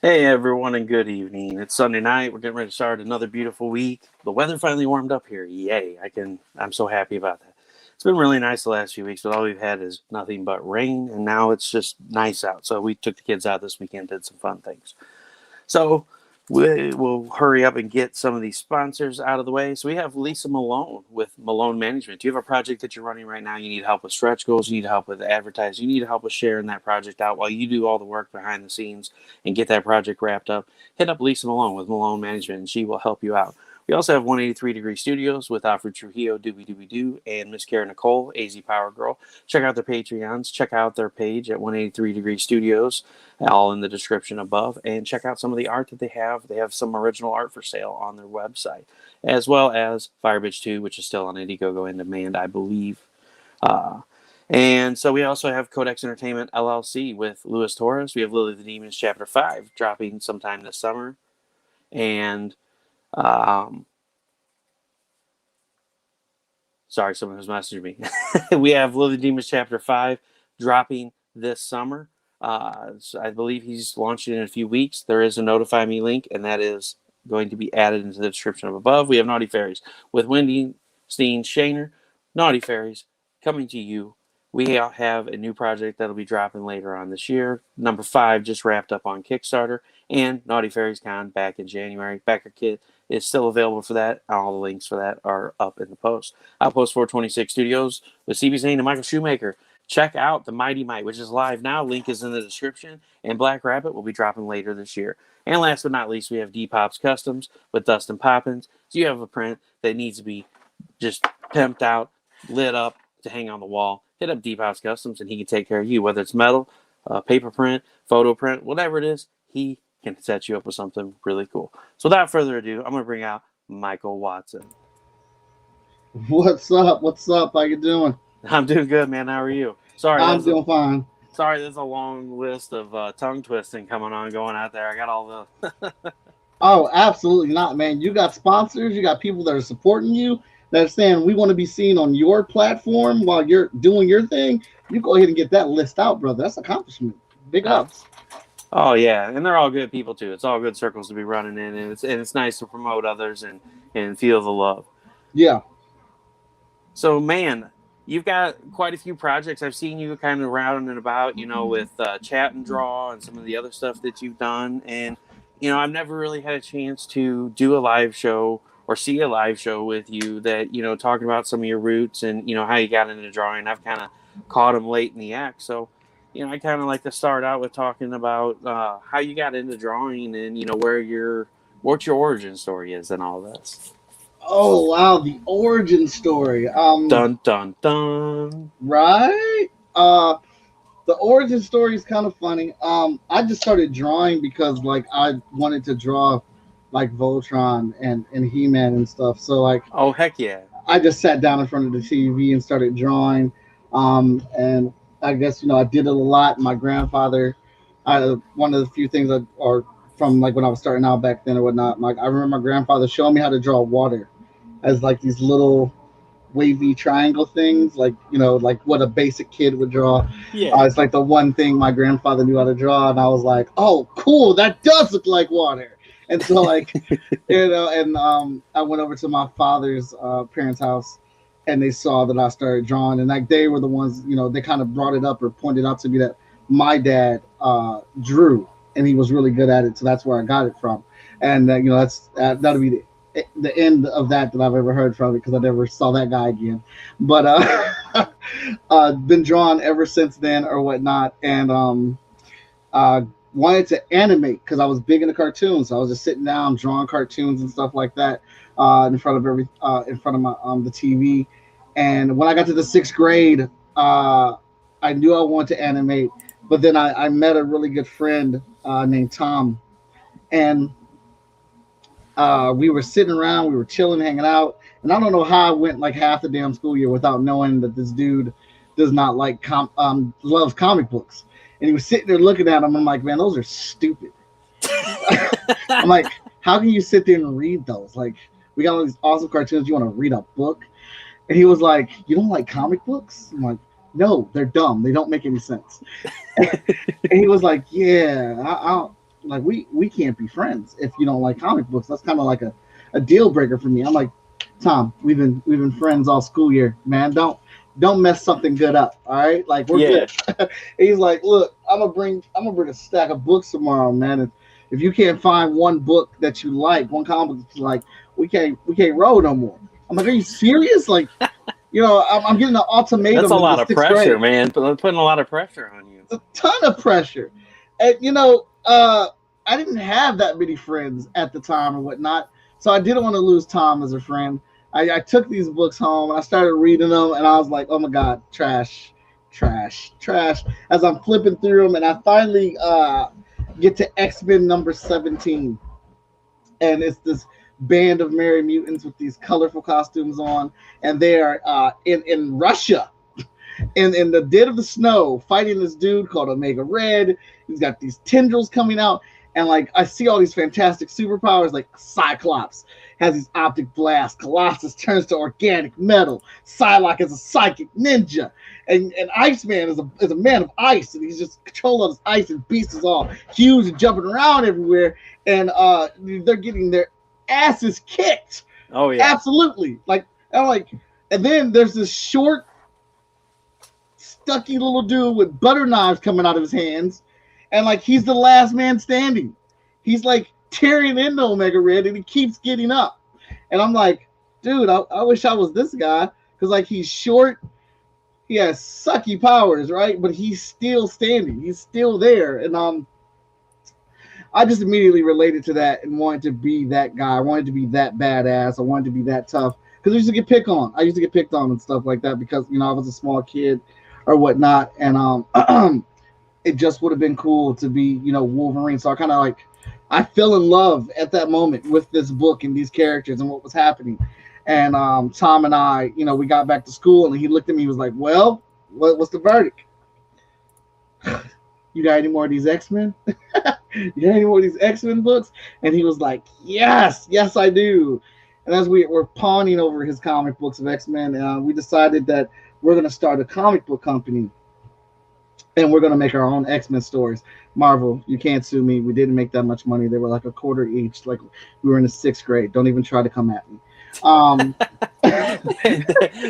Hey everyone, and good evening. It's Sunday night. We're getting ready to start another beautiful week. The weather finally warmed up here. Yay! I'm so happy about that. It's been really nice the last few weeks, but all we've had is nothing but rain, and now it's just nice out. So we took the kids out this weekend, did some fun things. So we will hurry up and get some of these sponsors out of the way. So we have Lisa Malone with Melone Management. Do you have a project that you're running right now? You need help with stretch goals. You need help with advertising. You need help with sharing that project out while you do all the work behind the scenes and get that project wrapped up. Hit up Lisa Malone with Malone Management, and she will help you out. We also have 183 Degree Studios with Alfred Trujillo, Dooby Dooby Doo, and Miss Kara Nicole, AZ Power Girl. Check out their Patreons. Check out their page at 183 Degree Studios, all in the description above. And check out some of the art that they have. They have some original art for sale on their website, as well as Firebridge 2, which is still on Indiegogo in demand, I believe. Uh, and so we also have Codex Entertainment LLC with Luis Torres. We have Lily the Demons Chapter 5 dropping sometime this summer. And um, sorry, someone has messaged me. We have Lily the Demons Chapter 5 dropping this summer. So I believe he's launching in a few weeks. There is a Notify Me link, and that is going to be added into the description of above. We have Naughty Fairies with Wendy Steen Shaner. Naughty Fairies coming to you. We have a new project that'll be dropping later on this year. Number 5 just wrapped up on Kickstarter, and Naughty Fairies Con back in January. Backer Kit is still available for that. All the links for that are up in the post. Outpost 426 Studios with CB Zane and Michael Shoemaker. Check out the Mighty Mite, which is live now. Link is in the description. And Black Rabbit will be dropping later this year. And last but not least, we have DPopp Customz with Dustin Poppins. So you have a print that needs to be just pimped out, lit up to hang on the wall. Hit up DPopp Customz and he can take care of you. Whether it's metal, paper print, photo print, whatever it is, he can set you up with something really cool. So without further ado, I'm going to bring out Michael Watson. What's up? What's up? How you doing? I'm doing good, man. How are you? Sorry, I'm doing fine. there's a long list of tongue twisting going out there. I got all the. Oh, absolutely not, man. You got sponsors. You got people that are supporting you. That are saying we want to be seen on your platform while you're doing your thing. You go ahead and get that list out, brother. That's accomplishment. Big ups. Oh yeah, and they're all good people too. It's all good circles to be running in, and it's nice to promote others and feel the love. Yeah. So man, you've got quite a few projects. I've seen you kind of round and about, with Chat and Draw and some of the other stuff that you've done, and I've never really had a chance to do a live show or see a live show with you that talking about some of your roots and how you got into drawing. I've kind of caught them late in the act, so I kind of like to start out with talking about how you got into drawing and what your origin story is and all this. Oh wow, the origin story. Dun dun dun. Right. The origin story is kind of funny. I just started drawing because like I wanted to draw like Voltron and He-Man and stuff. So like Oh heck yeah. I just sat down in front of the TV and started drawing. And I guess I did it a lot. My grandfather, one of the few things that are from like when I was starting out back then or whatnot. Like I remember my grandfather showing me how to draw water as like these little wavy triangle things, like like what a basic kid would draw. Yeah. It's like the one thing my grandfather knew how to draw, and I was like, oh, cool, that does look like water. And so like and I went over to my father's parents' house, and they saw that I started drawing, and like they were the ones, they kind of brought it up or pointed out to me that my dad drew, and he was really good at it, so that's where I got it from. And that'll be the end of that I've ever heard from it, because I never saw that guy again. But been drawn ever since then or whatnot, and wanted to animate because I was big into cartoons. So I was just sitting down drawing cartoons and stuff like that in front of my the TV. And when I got to the 6th grade, I knew I wanted to animate, but then I met a really good friend named Tom, and we were sitting around, we were chilling, hanging out, and I don't know how I went like half the damn school year without knowing that this dude does not like loves comic books. And he was sitting there looking at them. I'm like, man, those are stupid. I'm like, how can you sit there and read those? Like, we got all these awesome cartoons. You want to read a book? And he was like, you don't like comic books? I'm like, no, they're dumb. They don't make any sense. And he was like, yeah, like we can't be friends if you don't like comic books. That's kind of like a deal breaker for me. I'm like, Tom, we've been friends all school year, man. Don't mess something good up. All right, like we're Yeah. good. He's like, look, I'm gonna bring a stack of books tomorrow, man. And if you can't find one book that you like, one comic book that you like, we can't roll no more. I'm like, are you serious? Like, I'm getting an That's ultimatum a in the lot of sixth pressure, grade. man. Putting a lot of pressure on you. It's a ton of pressure. And I didn't have that many friends at the time or whatnot, so I didn't want to lose Tom as a friend. I took these books home and I started reading them, and I was like, oh my god, trash, trash, trash. As I'm flipping through them, and I finally get to X-Men number 17, and it's this band of merry mutants with these colorful costumes on, and they are in Russia in the dead of the snow fighting this dude called Omega Red. He's got these tendrils coming out, and like I see all these fantastic superpowers, like Cyclops has these optic blasts, Colossus turns to organic metal, Psylocke is a psychic ninja, and Iceman is a man of ice, and he's just controlling this ice, and Beast is all huge and jumping around everywhere, and they're getting their asses kicked. Oh yeah. Absolutely. And then there's this short stucky little dude with butter knives coming out of his hands, and like he's the last man standing. He's like tearing into Omega Red, and he keeps getting up. And I'm like, dude, I wish I was this guy, because like he's short, he has sucky powers, right? But he's still standing, he's still there, and I just immediately related to that and wanted to be that guy. I wanted to be that badass. I wanted to be that tough, because I used to get picked on. I used to get picked on and stuff like that because I was a small kid or whatnot, and it just would have been cool to be Wolverine. So I fell in love at that moment with this book and these characters and what was happening. And Tom and I, we got back to school, and he looked at me. He was like, "Well, what's the verdict? You got any more of these X-Men? You got any more of these X-Men books?" And he was like, "Yes, I do." And as we were pawning over his comic books of X-Men, we decided that we're going to start a comic book company, and we're going to make our own X-Men stories. Marvel, you can't sue me. We didn't make that much money. They were like a quarter each. Like, we were in the 6th grade. Don't even try to come at me.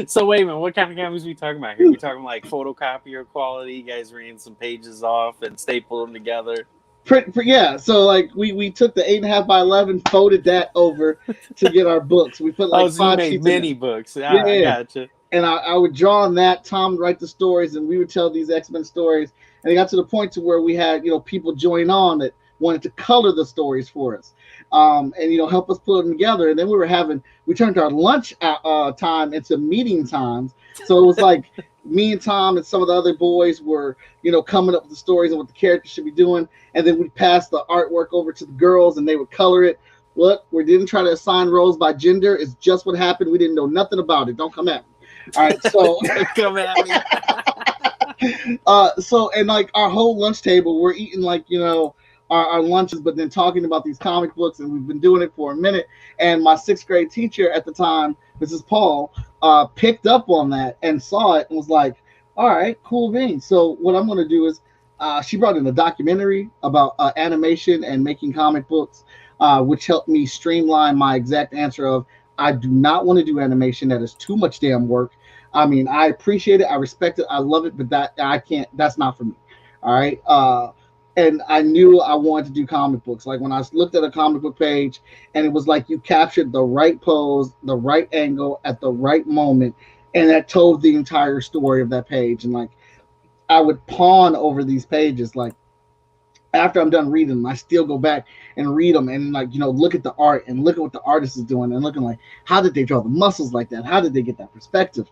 So wait a minute, what kind of comics are we talking about here? We talking like photocopier quality? You guys reading some pages off and staple them together? Yeah, so like we took the 8.5 by 11, folded that over to get our books. We put like so 5 you made sheets mini in books. Yeah. I gotcha. And I would draw on that. Tom would write the stories, and we would tell these X-Men stories. And it got to the point to where we had people join on that wanted to color the stories for us, and help us put them together. And then we turned our lunch time into meeting times. So it was like me and Tom and some of the other boys were coming up with the stories and what the characters should be doing, and then we'd pass the artwork over to the girls, and they would color it. Look, we didn't try to assign roles by gender. It's just what happened. We didn't know nothing about it. Don't come at me. All right, so come at me. And like our whole lunch table, we're eating like our lunches, but then talking about these comic books, and we've been doing it for a minute. And my 6th grade teacher at the time, Mrs. Paul, picked up on that and saw it and was like, "All right, cool beans." So what I'm going to do is, she brought in a documentary about animation and making comic books, which helped me streamline my exact answer of, I do not want to do animation. That is too much damn work. I mean, I appreciate it, I respect it, I love it, but that I can't. That's not for me. All right. And I knew I wanted to do comic books. Like when I looked at a comic book page, and it was like you captured the right pose, the right angle at the right moment, and that told the entire story of that page. And like I would pawn over these pages, like after I'm done reading them, I still go back and read them and look at the art and look at what the artist is doing and looking like, how did they draw the muscles like that? How did they get that perspective?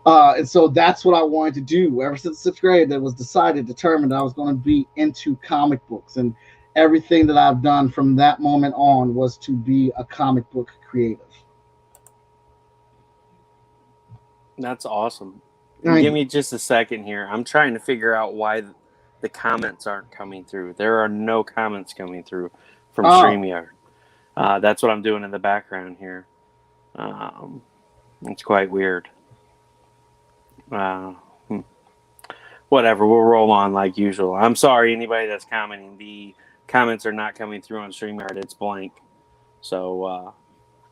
And so that's what I wanted to do ever since 6th grade. That was determined I was going to be into comic books, and everything that I've done from that moment on was to be a comic book creative. That's awesome. Give me just a second here. I'm trying to figure out why the comments aren't coming through. There are no comments coming through from StreamYard. That's what I'm doing in the background here. It's quite weird. Whatever, we'll roll on like usual. I'm sorry, anybody that's commenting. comments are not coming through on StreamYard. It's blank. So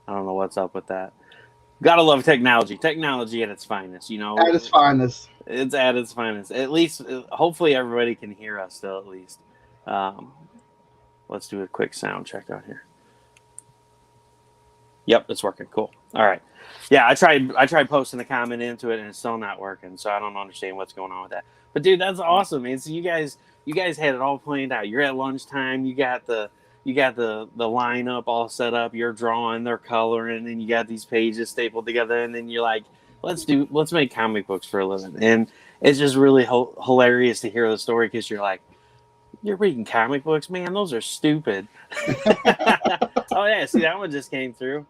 I don't know what's up with that. Gotta love technology. Technology at its finest, you know. At its finest. It's at its finest. At least, hopefully, everybody can hear us still. At least, let's do a quick sound check out here. Yep, it's working. Cool. All right. Yeah, I tried posting a comment into it, and it's still not working. So I don't understand what's going on with that. But dude, that's awesome, man. So you guys had it all planned out. You're at lunchtime. You got the lineup all set up. You're drawing, they're coloring, and you got these pages stapled together. And then you're like, let's make comic books for a living. And it's just really hilarious to hear the story, because you're like, you're reading comic books, man. Those are stupid. Oh yeah, see, that one just came through.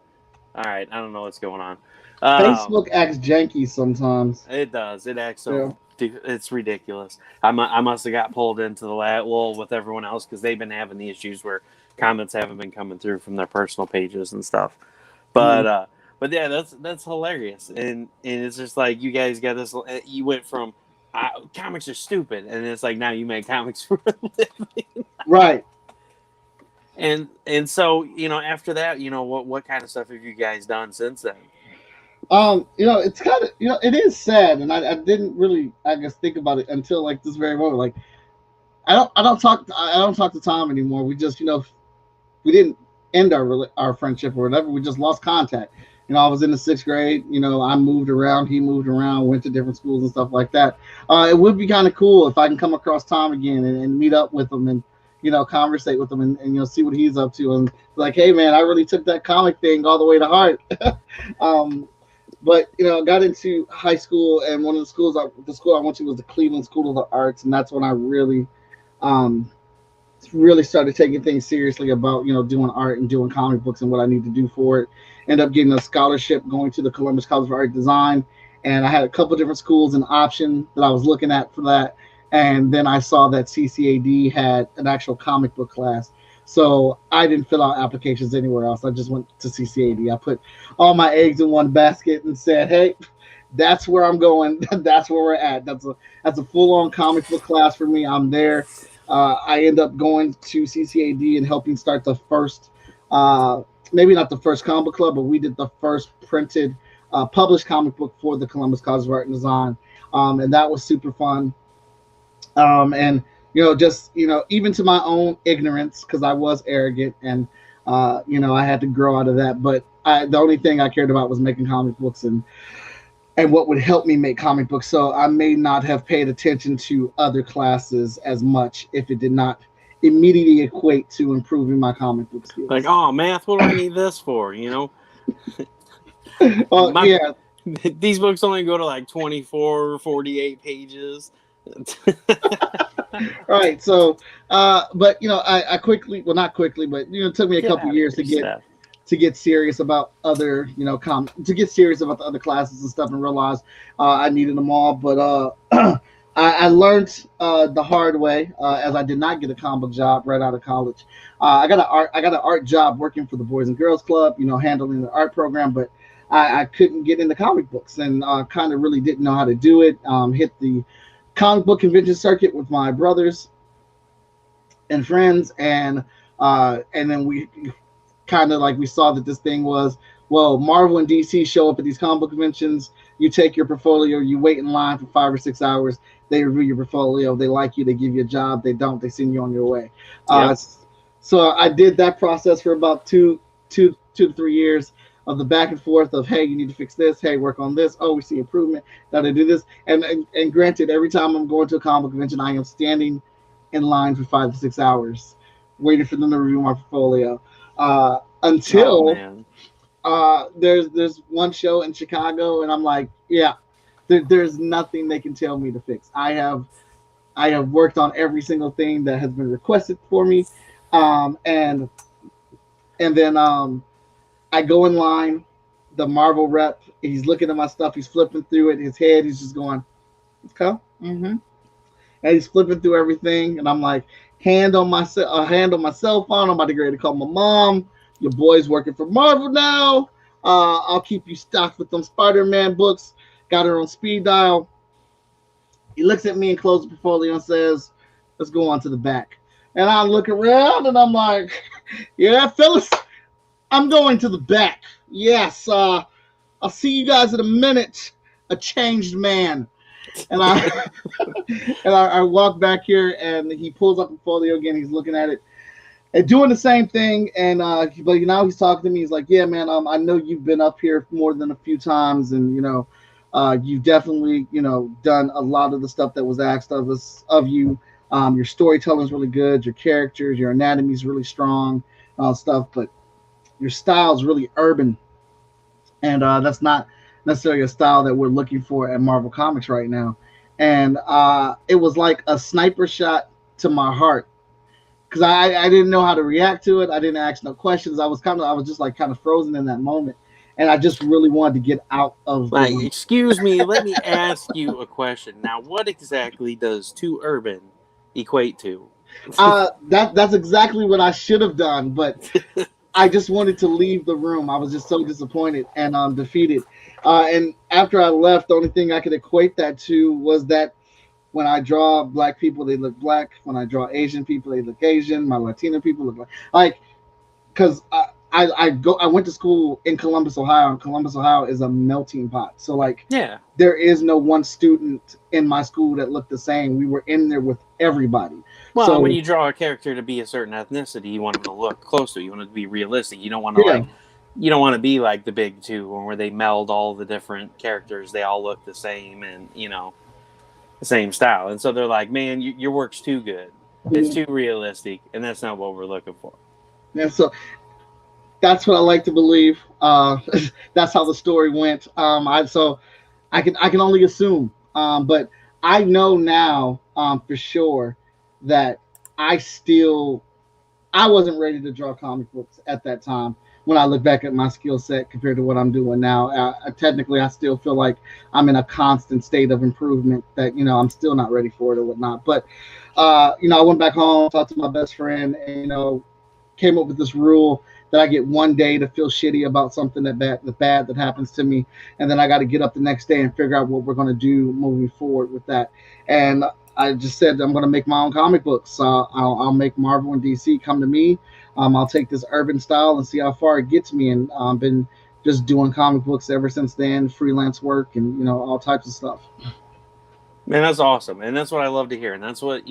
All right, I don't know what's going on. Facebook acts janky sometimes. It does. It acts so. Yeah. It's ridiculous. I must have got pulled into the wall with everyone else, because they've been having the issues where comments haven't been coming through from their personal pages and stuff. But but yeah, that's hilarious. And it's just like, you guys got this. You went from comics are stupid, and it's like, now you make comics for a living. Right. And so, you know, after that, you know, what kind of stuff have you guys done since then? You know, it's kind of, you know, it is sad, and I didn't really, I guess, think about it until like this very moment. Like, I don't talk to Tom anymore. We just, you know, we didn't end our friendship or whatever. We just lost contact. You know, I was in the 6th grade. You know, I moved around. He moved around. Went to different schools and stuff like that. It would be kind of cool if I can come across Tom again and meet up with him and, you know, conversate with him and you know, see what he's up to, and like, hey man, I really took that comic thing all the way to heart. But you know, I got into high school, and one of the school I went to was the Cleveland School of the Arts, and that's when I really started taking things seriously about, you know, doing art and doing comic books and what I need to do for it. Ended up getting a scholarship going to the Columbus College of Art Design, and I had a couple different schools an option that I was looking at for that. And then I saw that CCAD had an actual comic book class. So I didn't fill out applications anywhere else. I just went to CCAD. I put all my eggs in one basket and said, hey, that's where I'm going. That's where we're at. That's a full-on comic book class for me. I'm there. I end up going to CCAD and helping start the first, maybe not the first comic book club, but we did the first printed, published comic book for the Columbus College of Art and Design. And that was super fun. And, you know, just, you know, even to my own ignorance, because I was arrogant and, you know, I had to grow out of that. But the only thing I cared about was making comic books and what would help me make comic books. So I may not have paid attention to other classes as much if it did not immediately equate to improving my comic book skills. Like, oh, math, what do I need this for, you know? Yeah. These books only go to like 24 or 48 pages. Right. So, but you know, I quickly, well, not quickly, but you know, it took me a couple years to get serious about other, you know, to get serious about the other classes and stuff, and realize I needed them all. But I learned the hard way, as I did not get a comic book job right out of college. I got an art job working for the Boys and Girls Club, you know, handling the art program, but I couldn't get into comic books, and kind of really didn't know how to do it. Hit the comic book convention circuit with my brothers and friends, and then we kind of like, we saw that this thing was, well, Marvel and DC show up at these comic book conventions, you take your portfolio, you wait in line for 5 or 6 hours, they review your portfolio, they like you, they give you a job, they don't, they send you on your way. Yep. So I did that process for about two to 3 years of the back and forth of, hey, you need to fix this, hey, work on this, oh, we see improvement, gotta do this. And granted, every time I'm going to a comic book convention, I am standing in line for 5 to 6 hours waiting for them to review my portfolio, until there's one show in Chicago, and I'm like, yeah, there's nothing they can tell me to fix. I have worked on every single thing that has been requested for me, and then I go in line, the Marvel rep, he's looking at my stuff, he's flipping through it, his head, he's just going, okay, and he's flipping through everything, and I'm like, hand on my cell phone, I'm about to get ready to call my mom, your boy's working for Marvel now, I'll keep you stocked with them Spider-Man books, got her on speed dial. He looks at me and closes the portfolio and says, let's go on to the back. And I look around and I'm like, yeah, fellas, I'm going to the back. Yes, I'll see you guys in a minute. A changed man. And I walk back here and he pulls up the folio again. He's looking at it and doing the same thing. And but now he's talking to me. He's like, "Yeah, man, I know you've been up here more than a few times, and you've definitely done a lot of the stuff that was asked of you. Your storytelling is really good. Your characters, your anatomy is really strong, stuff. But your style is really urban, and that's not necessarily a style that we're looking for at Marvel Comics right now." And it was like a sniper shot to my heart because I didn't know how to react to it. I didn't ask no questions. I was just like kind of frozen in that moment, and I just really wanted to get out of like, excuse me, let me ask you a question. Now, what exactly does too urban equate to? That's exactly what I should have done, but I just wanted to leave the room. I was just so disappointed and defeated. And after I left, the only thing I could equate that to was that when I draw black people, they look black. When I draw Asian people, they look Asian. My Latino people look like because I went to school in Columbus, Ohio, and Columbus, Ohio is a melting pot. So like, yeah, there is no one student in my school that looked the same. We were in there with everybody. Well, so, when you draw a character to be a certain ethnicity, you want them to look close to it. You want it to be realistic. You don't want to you don't want to be like the big two, where they meld all the different characters. They all look the same, and the same style. And so they're like, man, your work's too good. It's too realistic, and that's not what we're looking for. Yeah, so that's what I like to believe. That's how the story went. I can only assume, but I know now for sure that I wasn't ready to draw comic books at that time. When I look back at my skill set compared to what I'm doing now, technically I still feel like I'm in a constant state of improvement. That I'm still not ready for it or whatnot. But I went back home, talked to my best friend, and came up with this rule that I get one day to feel shitty about something the bad that happens to me, and then I got to get up the next day and figure out what we're going to do moving forward with that. And I just said I'm going to make my own comic books. I'll make Marvel and DC come to me. I'll take this urban style and see how far it gets me. And I've been just doing comic books ever since then, freelance work and all types of stuff. Man, that's awesome, and that's what I love to hear. And that's what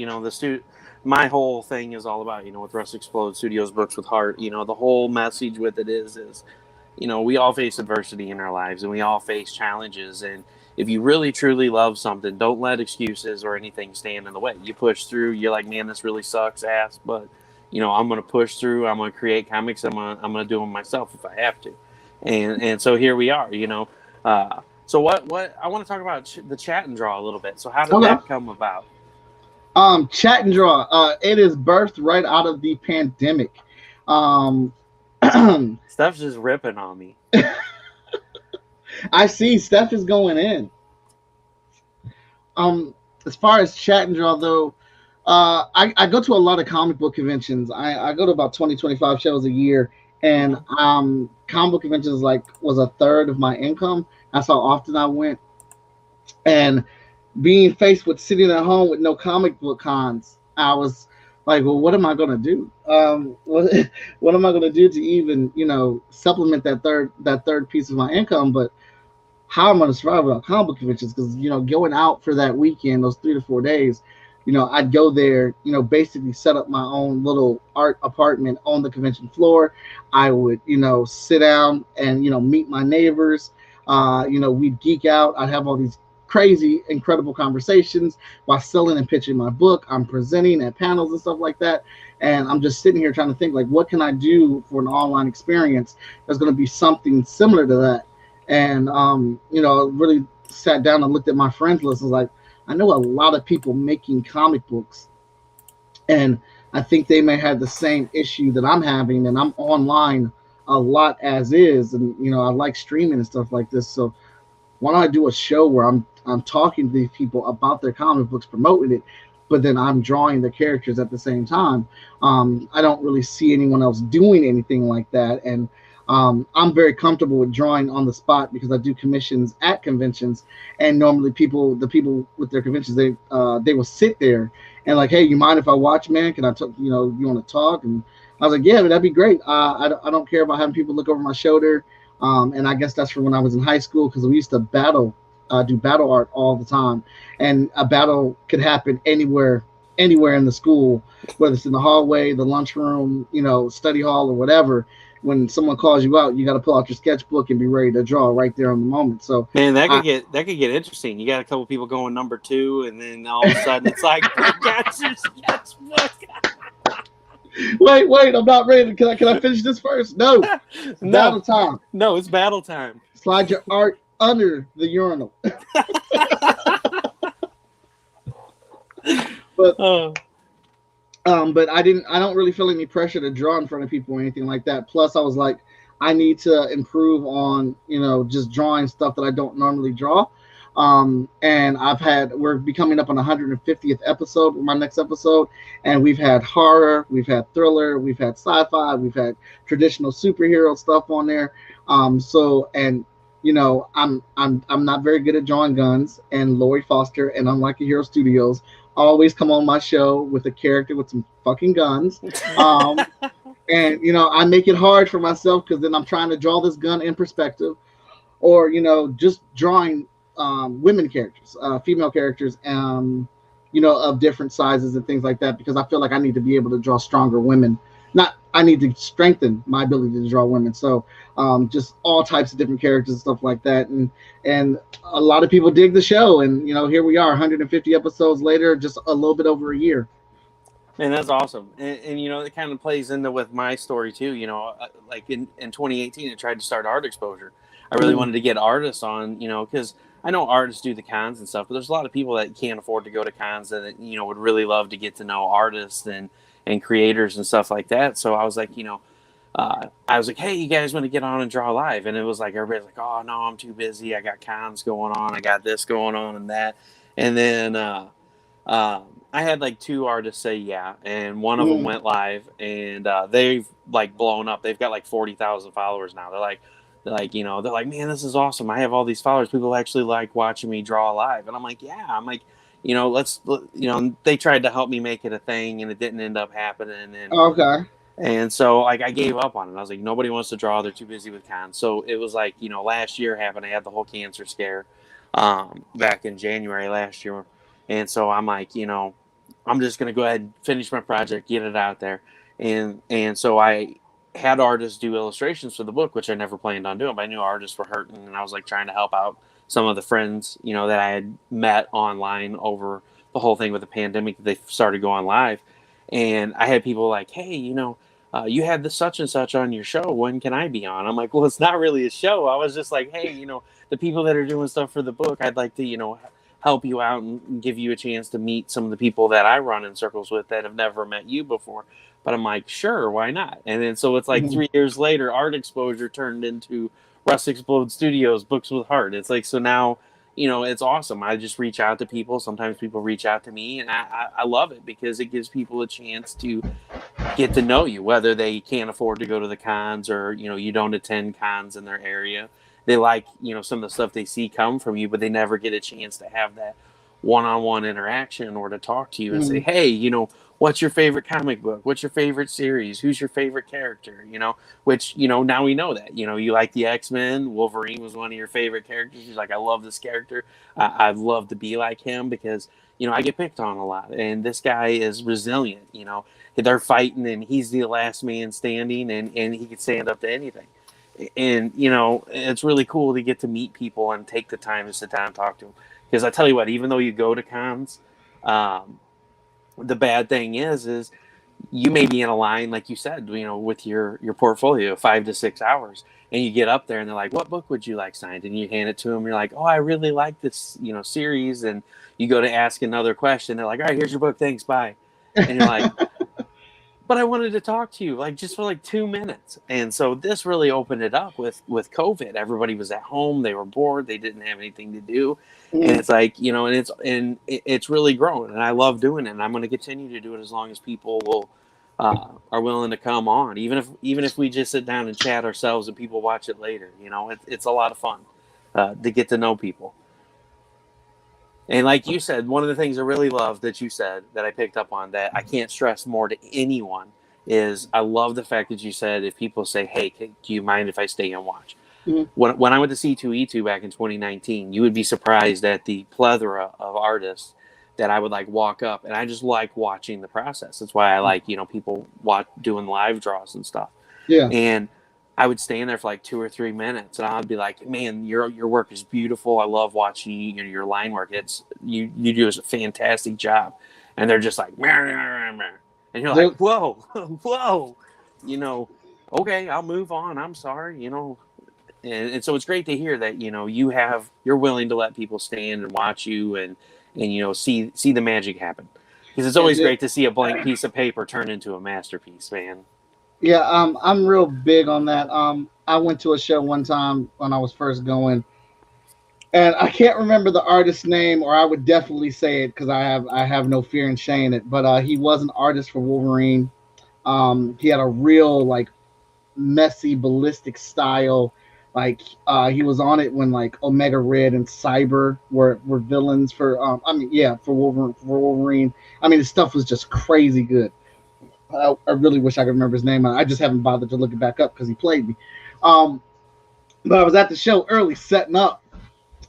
my whole thing is all about. With Russ Explode Studios Books with Heart. The whole message with it is we all face adversity in our lives, and we all face challenges. And if you really truly love something, don't let excuses or anything stand in the way. You push through. You're like, man, this really sucks ass, but I'm going to push through. I'm going to create comics. I'm going to do them myself if I have to. And so here we are. So what I want to talk about the chat and draw a little bit. So how did that come about? Chat and draw. It is birthed right out of the pandemic. Steph's just ripping on me. I see Steph is going in. As far as chat and draw though, I go to a lot of comic book conventions. I go to about 20-25 shows a year, and comic book conventions was a third of my income. That's how often I went. And being faced with sitting at home with no comic book cons, I was like, well, what am I going to do? What am I going to do to even, supplement that third piece of my income? But how am I going to survive without comic book conventions? Because, going out for that weekend, those 3 to 4 days, I'd go there, basically set up my own little art apartment on the convention floor. I would, sit down and, meet my neighbors. We'd geek out. I'd have all these crazy, incredible conversations while selling and pitching my book. I'm presenting at panels and stuff like that. And I'm just sitting here trying to think, what can I do for an online experience that's going to be something similar to that? And, really sat down and looked at my friends list. I was like, I know a lot of people making comic books, and I think they may have the same issue that I'm having, and I'm online a lot as is. And, I like streaming and stuff like this. So why don't I do a show where I'm talking to these people about their comic books, promoting it, but then I'm drawing the characters at the same time. I don't really see anyone else doing anything like that. And I'm very comfortable with drawing on the spot because I do commissions at conventions, and normally the people with their conventions, they will sit there and like, hey, you mind if I watch, man? Can I talk? You know, you want to talk? And I was like, yeah, that'd be great. I don't care about having people look over my shoulder. And I guess that's from when I was in high school because we used to do battle art all the time, and a battle could happen anywhere in the school, whether it's in the hallway, the lunchroom, you know, study hall, or whatever. When someone calls you out, you got to pull out your sketchbook and be ready to draw right there on the moment. So, Man, that could get interesting. You got a couple people going number 2, and then all of a sudden it's like, I got your sketchbook. wait, I'm not ready. Can I finish this first? No, it's No. battle time. No, it's battle time. Slide your art under the urinal. But but I don't really feel any pressure to draw in front of people or anything like that. Plus, I was like, I need to improve on, you know, just drawing stuff that I don't normally draw. And we're becoming up on 150th episode, my next episode, and we've had horror, we've had thriller, we've had sci-fi, we've had traditional superhero stuff on there. And you know, I'm not very good at drawing guns, and Lori Foster and Unlikely Hero Studios always come on my show with a character with some fucking guns. And you know, I make it hard for myself because then I'm trying to draw this gun in perspective, or you know, just drawing women characters, female characters, you know, of different sizes and things like that, because I feel like I need to be able to draw stronger women. I need to strengthen my ability to draw women. So just all types of different characters and stuff like that. And a lot of people dig the show. And, you know, here we are 150 episodes later, just a little bit over a year. Man, that's awesome. And you know, it kind of plays into with my story too. You know, like in 2018, I tried to start art exposure. I really wanted to get artists on, you know, because I know artists do the cons and stuff, but there's a lot of people that can't afford to go to cons that, you know, would really love to get to know artists and creators and stuff like that. So I was like, you know, I was like, hey, you guys want to get on and draw live? And it was like, everybody's like, oh, no, I'm too busy. I got cons going on. I got this going on and that. And then I had like 2 artists say yeah, and one of them went live, and they've like blown up. They've got like 40,000 followers now. They're like, you know, they're like, man, this is awesome. I have all these followers. People actually like watching me draw live. And I'm like, yeah. I'm like, you know, you know, they tried to help me make it a thing, and it didn't end up happening. And okay. And so like I gave up on it. I was like, nobody wants to draw. They're too busy with cons. So it was like, you know, last year happened. I had the whole cancer scare back in January last year. And so I'm like, you know, I'm just going to go ahead and finish my project, get it out there. And so I had artists do illustrations for the book, which I never planned on doing, but I knew artists were hurting, and I was like trying to help out some of the friends, you know, that I had met online over the whole thing with the pandemic. They started going live, and I had people like, hey, you know, you had the such and such on your show. When can I be on? I'm like, well, it's not really a show. I was just like, hey, you know, the people that are doing stuff for the book, I'd like to, you know, help you out and give you a chance to meet some of the people that I run in circles with that have never met you before. But I'm like, sure, why not? And then so it's like 3 years later, art exposure turned into Rust Explode Studios, Books with Heart. It's like, so now, you know, it's awesome. I just reach out to people. Sometimes people reach out to me, and I love it because it gives people a chance to get to know you, whether they can't afford to go to the cons or, you know, you don't attend cons in their area. They like, you know, some of the stuff they see come from you, but they never get a chance to have that one-on-one interaction or to talk to you and say, hey, you know, what's your favorite comic book? What's your favorite series? Who's your favorite character? You know, which, you know, now we know that, you know, you like the X-Men. Wolverine was one of your favorite characters. He's like, I love this character. I'd love to be like him because, you know, I get picked on a lot. And this guy is resilient, you know. They're fighting and he's the last man standing, and he can stand up to anything. And, you know, it's really cool to get to meet people and take the time to sit down and talk to them. Because I tell you what, even though you go to cons, the bad thing is you may be in a line, like you said, you know, with your portfolio, 5 to 6 hours, and you get up there and they're like, what book would you like signed? And you hand it to them. You're like, oh, I really like this, you know, series. And you go to ask another question. They're like, all right, here's your book. Thanks. Bye. And you're like, but I wanted to talk to you like just for like 2 minutes. And so this really opened it up with COVID. Everybody was at home. They were bored. They didn't have anything to do. And it's like, you know, and it's really grown, and I love doing it. And I'm going to continue to do it as long as people will, are willing to come on, even if we just sit down and chat ourselves and people watch it later. You know, it's a lot of fun to get to know people. And like you said, one of the things I really love that you said that I picked up on that I can't stress more to anyone is I love the fact that you said if people say, hey, do you mind if I stay and watch? Mhm. When I went to C2E2 back in 2019, you would be surprised at the plethora of artists that I would like walk up, and I just like watching the process. That's why I like, people doing live draws and stuff. Yeah. And I would stay in there for like 2 or 3 minutes, and I'd be like, "Man, your work is beautiful. I love watching your line work. It's you do a fantastic job." And they're just like, "Meh, meh, meh." And you're like, "Whoa, whoa, okay, I'll move on. I'm sorry, And so it's great to hear that you're willing to let people stand and watch you and see the magic happen, because it's always great to see a blank piece of paper turn into a masterpiece, man. Yeah, I'm real big on that. I went to a show one time when I was first going, and I can't remember the artist's name, or I would definitely say it because I have no fear in saying it. But he was an artist for Wolverine. He had a real like messy, ballistic style. Like he was on it when like Omega Red and Cyber were villains for for Wolverine. I mean, his stuff was just crazy good. I really wish I could remember his name. I just haven't bothered to look it back up because he played me. Um, but I was at the show early, setting up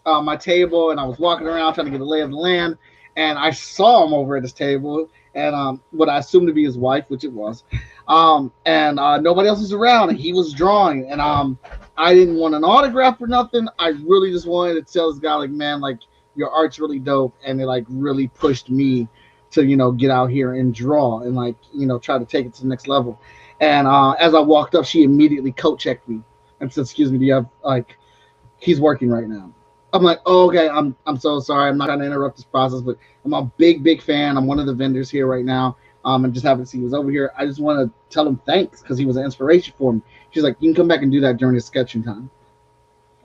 my table, and I was walking around trying to get a lay of the land, and I saw him over at his table, and what I assumed to be his wife, which it was, and nobody else was around, and he was drawing, and I didn't want an autograph or nothing. I really just wanted to tell this guy, like, man, like your art's really dope, and it like really pushed me to get out here and draw and like try to take it to the next level. And as I walked up, she immediately coat checked me and said, "Excuse me, do you have like he's working right now?" I'm like, "Oh, okay, I'm so sorry. I'm not gonna interrupt this process, but I'm a big fan. I'm one of the vendors here right now. And just happened to see he was over here. I just want to tell him thanks because he was an inspiration for me." She's like, "You can come back and do that during his sketching time."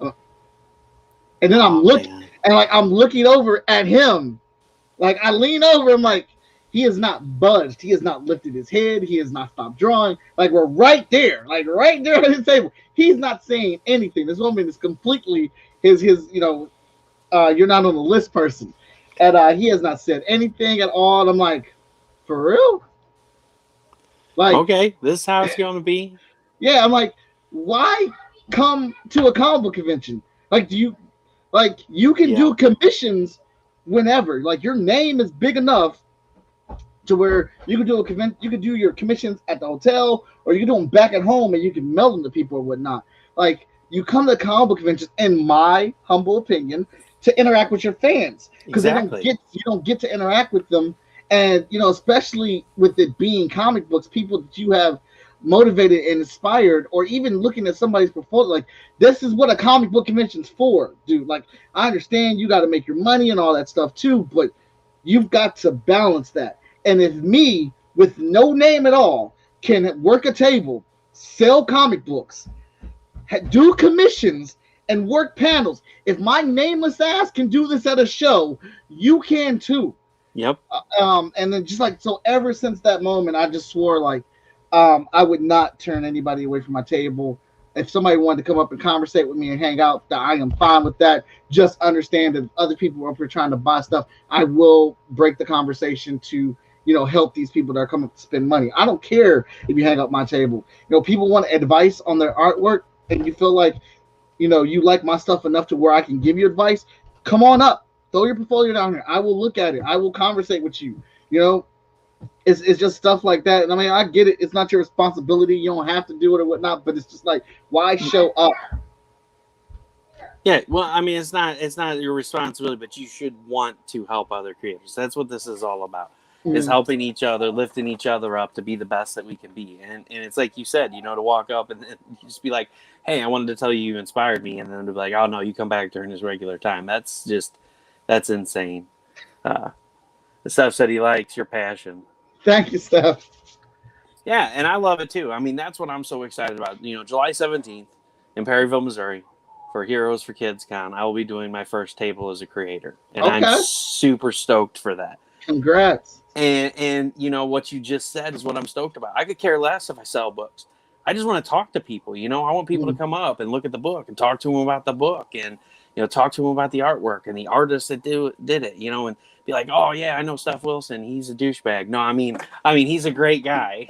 And then I'm looking over at him. Like I lean over, I'm like, he has not budged. He has not lifted his head. He has not stopped drawing. Like we're right there at his table. He's not saying anything. This woman is completely his you're not on the list person. And he has not said anything at all. And I'm like, for real? Like, okay, this is how it's going to be. Yeah, I'm like, why come to a comic book convention? Like, you can do commissions whenever. Like, your name is big enough to where you can do you can do your commissions at the hotel, or you can do them back at home, and you can mail them to people or whatnot. Like, you come to comic book conventions, in my humble opinion, to interact with your fans, because you don't get to interact with them, and especially with it being comic books, people that you have motivated and inspired, or even looking at somebody's portfolio, like, this is what a comic book convention's for, dude. Like, I understand you got to make your money and all that stuff too, but you've got to balance that. And if me, with no name at all, can work a table, sell comic books, do commissions, and work panels, if my nameless ass can do this at a show, you can too. Yep. And then just like, so ever since that moment, I just swore, like, I would not turn anybody away from my table. If somebody wanted to come up and conversate with me and hang out, I am fine with that. Just understand that if other people are up here trying to buy stuff, I will break the conversation to help these people that are coming to spend money. I don't care if you hang up my table. People want advice on their artwork, and you feel like you like my stuff enough to where I can give you advice. Come on up, throw your portfolio down here. I will look at it. I will conversate with you. It's just stuff like that. And I mean, I get it. It's not your responsibility. You don't have to do it or whatnot. But it's just like, why show up? Yeah, well, I mean, it's not your responsibility, but you should want to help other creators. That's what this is all about. Is helping each other, lifting each other up to be the best that we can be. And it's like you said, to walk up and just be like, hey, I wanted to tell you inspired me. And then to be like, oh, no, you come back during his regular time. That's insane. Steph said he likes your passion. Thank you, Steph. Yeah, and I love it too. I mean, that's what I'm so excited about. July 17th in Perryville, Missouri, for Heroes for Kids Con, I will be doing my first table as a creator. And I'm super stoked for that. Congrats. And what you just said is what I'm stoked about. I could care less if I sell books. I just want to talk to people. I want people to come up and look at the book and talk to them about the book. And talk to him about the artwork and the artists that did it, and be like, oh yeah, I know Steph Wilson. He's a douchebag. No, I mean, he's a great guy.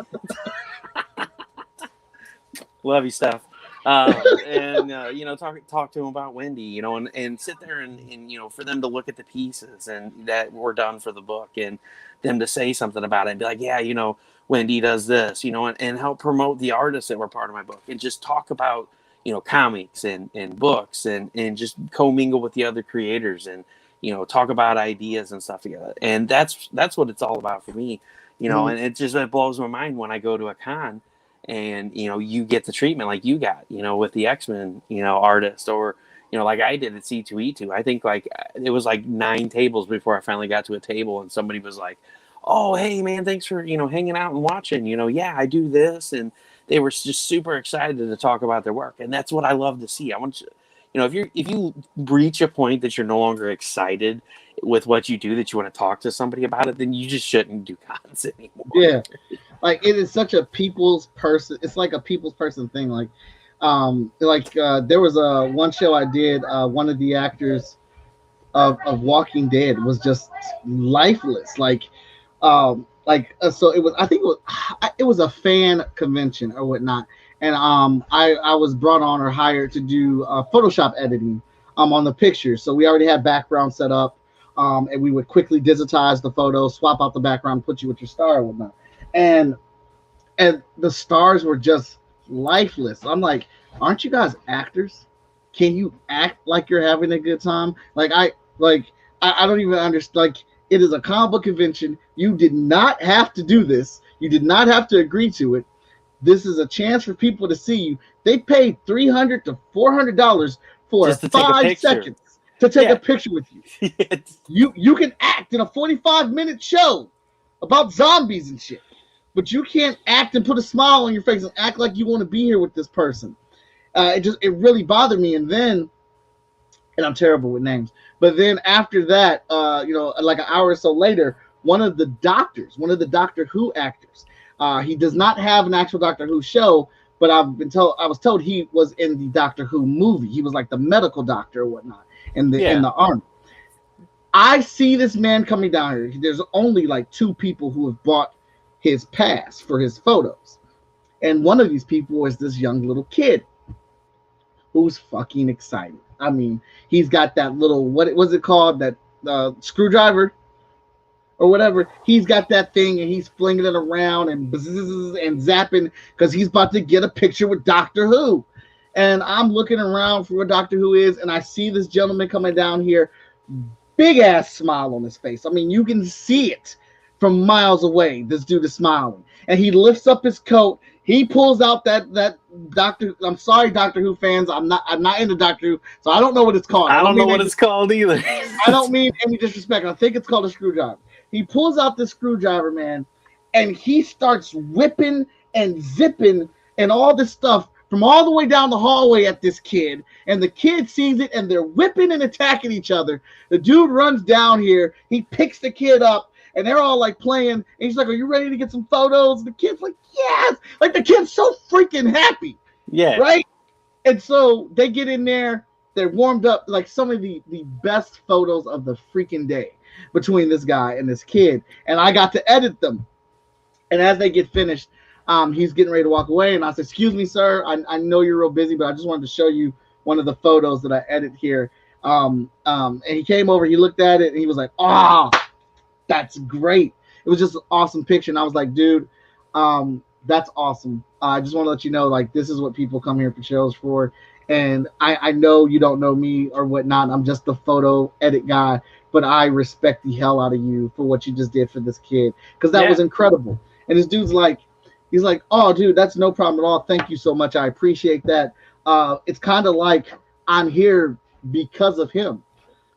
Love you, Steph. And talk to him about Wendy, and sit there and for them to look at the pieces and that were done for the book, and them to say something about it and be like, yeah, Wendy does this, and help promote the artists that were part of my book, and just talk about comics and books, and just commingle with the other creators, and talk about ideas and stuff together. And that's what it's all about for me, and it blows my mind when I go to a con and you get the treatment like you got with the X-Men artist, or like I did at C2E2. I think like it was like 9 tables before I finally got to a table and somebody was like, oh hey man, thanks for hanging out and watching, yeah, I do this. And they were just super excited to talk about their work, and that's what I love to see. I want you, if you reach a point that you're no longer excited with what you do, that you want to talk to somebody about it, then you just shouldn't do cons anymore. Yeah, like it is such a people's person. It's like a people's person thing. Like there was a one show I did. One of the actors of Walking Dead was just lifeless. So it was. I think it was a fan convention or whatnot, and I was brought on or hired to do Photoshop editing on the pictures. So we already had background set up, and we would quickly digitize the photo, swap out the background, put you with your star or whatnot, and the stars were just lifeless. I'm like, aren't you guys actors? Can you act like you're having a good time? I don't even understand. Like, it is a comic book convention. You did not have to do this. You did not have to agree to it. This is a chance for people to see you. They paid $300 to $400 for just 5 seconds to take a picture with you. You can act in a 45-minute show about zombies and shit, but you can't act and put a smile on your face and act like you want to be here with this person. It really bothered me. And I'm terrible with names. But then after that, like an hour or so later, one of the Doctor Who actors, he does not have an actual Doctor Who show, but I was told he was in the Doctor Who movie. He was like the medical doctor or whatnot in the army. I see this man coming down here. There's only like 2 people who have bought his pass for his photos, and one of these people is this young little kid who's fucking excited. I mean, he's got that little, what was it called, that screwdriver or whatever. He's got that thing and he's flinging it around and zapping because he's about to get a picture with Doctor Who. And I'm looking around for what Doctor Who is, and I see this gentleman coming down here, big ass smile on his face. I mean, you can see it from miles away. This dude is smiling, and he lifts up his coat. He pulls out that Doctor. I'm sorry, Doctor Who fans. I'm not into Doctor Who, so I don't know what it's called. I don't know what it's called either. I don't mean any disrespect. I think it's called a screwdriver. He pulls out this screwdriver, man, and he starts whipping and zipping and all this stuff from all the way down the hallway at this kid. And the kid sees it, and they're whipping and attacking each other. The dude runs down here. He picks the kid up. And they're all like playing. And he's like, are you ready to get some photos? And the kid's like, yes. Like, the kid's so freaking happy. Yeah. Right? And so they get in there. They're warmed up. Like, some of the best photos of the freaking day between this guy and this kid. And I got to edit them. And as they get finished, he's getting ready to walk away. And I said, excuse me, sir. I know you're real busy, but I just wanted to show you one of the photos that I edit here. And he came over. He looked at it. And he was like, oh, that's great. It was just an awesome picture. And I was like, dude, that's awesome. I just want to let you know, like, this is what people come here for shows for. And I know you don't know me or whatnot. I'm just the photo edit guy, but I respect the hell out of you for what you just did for this kid. Because that was incredible. And this dude's like, he's like, oh, dude, that's no problem at all. Thank you so much. I appreciate that. It's kind of like I'm here because of him.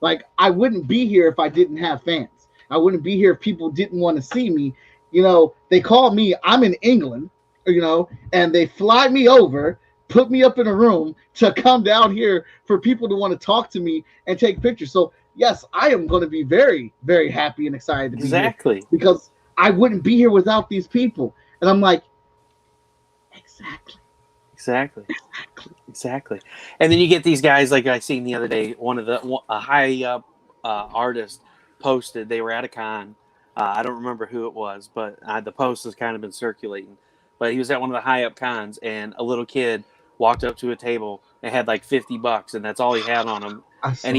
Like, I wouldn't be here if I didn't have fans. I wouldn't be here if people didn't want to see me. They call me, I'm in England, and they fly me over, put me up in a room to come down here for people to want to talk to me and take pictures. So, yes, I am going to be very, very happy and excited to be here. Because I wouldn't be here without these people. And I'm like, exactly. Exactly. And then you get these guys like I seen the other day. A high up artist posted they were at a con. I don't remember who it was, but the post has kind of been circulating. But he was at one of the high up cons, and a little kid walked up to a table and had like $50, and that's all he had on him. I And saw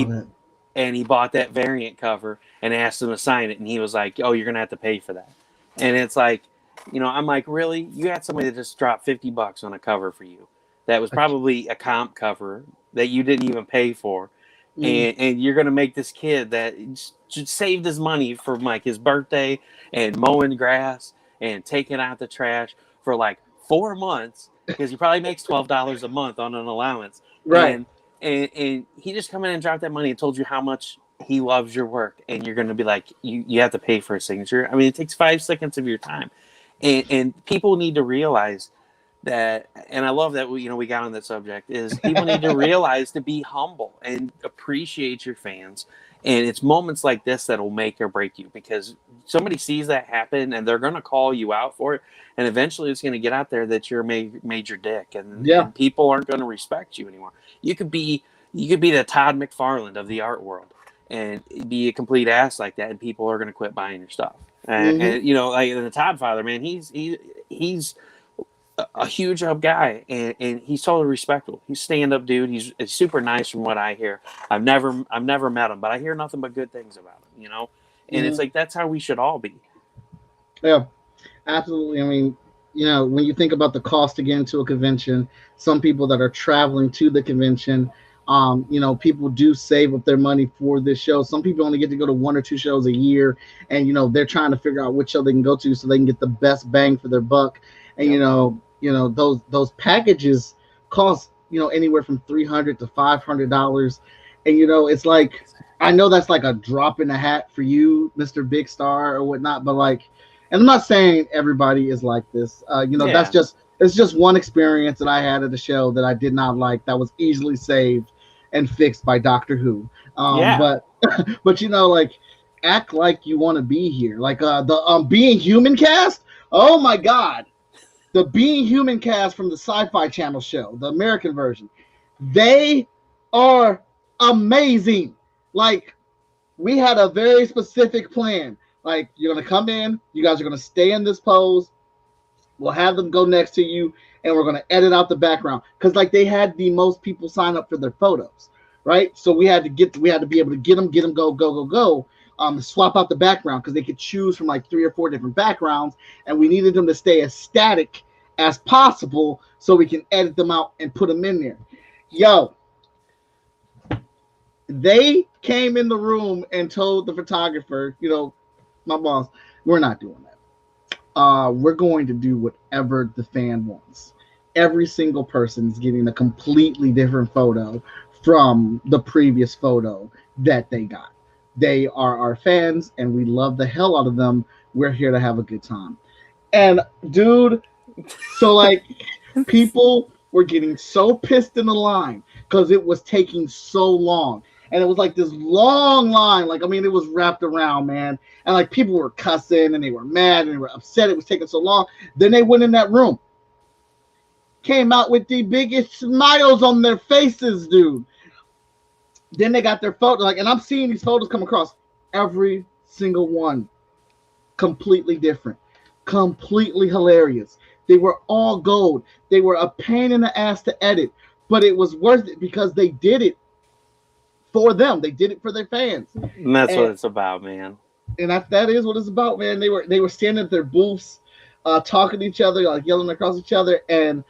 that. he bought that variant cover and asked him to sign it, and he was like, "Oh, you're gonna have to pay for that." And it's like, I'm like, really? You had somebody that just dropped $50 on a cover for you? That was probably a comp cover that you didn't even pay for, and you're gonna make this kid that just saved his money for like his birthday and mowing grass and taking out the trash for like 4 months because he probably makes $12 a month on an allowance, Right. and he just come in and dropped that money and told you how much he loves your work, and you're gonna be like, you have to pay for a signature. I mean, it takes 5 seconds of your time, and people need to realize that, and I love that we got on that subject, is people need to realize to be humble and appreciate your fans. And it's moments like this that will make or break you, because somebody sees that happen and they're going to call you out for it. And eventually it's going to get out there that you're a major dick, and people aren't going to respect you anymore. You could be the Todd McFarlane of the art world and be a complete ass like that, and people are going to quit buying your stuff. And like the Todd father, man, he's a huge up guy, and he's totally respectable. He's stand-up dude. He's super nice from what I hear. I've never met him, but I hear nothing but good things about him, and it's like, that's how we should all be. Yeah, absolutely. I mean, when you think about the cost to get into a convention, some people that are traveling to the convention, people do save up their money for this show. Some people only get to go to 1 or 2 shows a year, and they're trying to figure out which show they can go to so they can get the best bang for their buck. And those packages cost anywhere from $300 to $500, and it's like, I know that's like a drop in the hat for you, Mr. Big Star or whatnot, but like, and I'm not saying everybody is like this. It's just one experience that I had at the show that I did not like, that was easily saved and fixed by Doctor Who. But like, act like you want to be here. Like the Being Human cast. Oh my God. The Being Human cast from the Sci-Fi Channel show, the American version, they are amazing. Like, we had a very specific plan. Like, you're going to come in, you guys are going to stay in this pose, we'll have them go next to you, and we're going to edit out the background. Because, like, they had the most people sign up for their photos, right? So we had to be able to get them, go. Swap out the background, because they could choose from like 3 or 4 different backgrounds, and we needed them to stay as static as possible so we can edit them out and put them in there. They came in the room and told the photographer, my boss, we're not doing that. We're going to do whatever the fan wants. Every single person is getting a completely different photo from the previous photo that they got. They are our fans, and we love the hell out of them. We're here to have a good time. And, dude, so, like, people were getting so pissed in the line because it was taking so long. And it was, like, this long line. Like, I mean, it was wrapped around, man. And, like, people were cussing, and they were mad, and they were upset it was taking so long. Then they went in that room. Came out with the biggest smiles on their faces, dude. Then they got their photo, like, and I'm seeing these photos come across, every single one completely different, completely hilarious. They were all gold. They were a pain in the ass to edit, but it was worth it because they did it for them. They did it for their fans. And that's what it's about, man. And that is what it's about, man. They were standing at their booths, talking to each other, like yelling across each other, and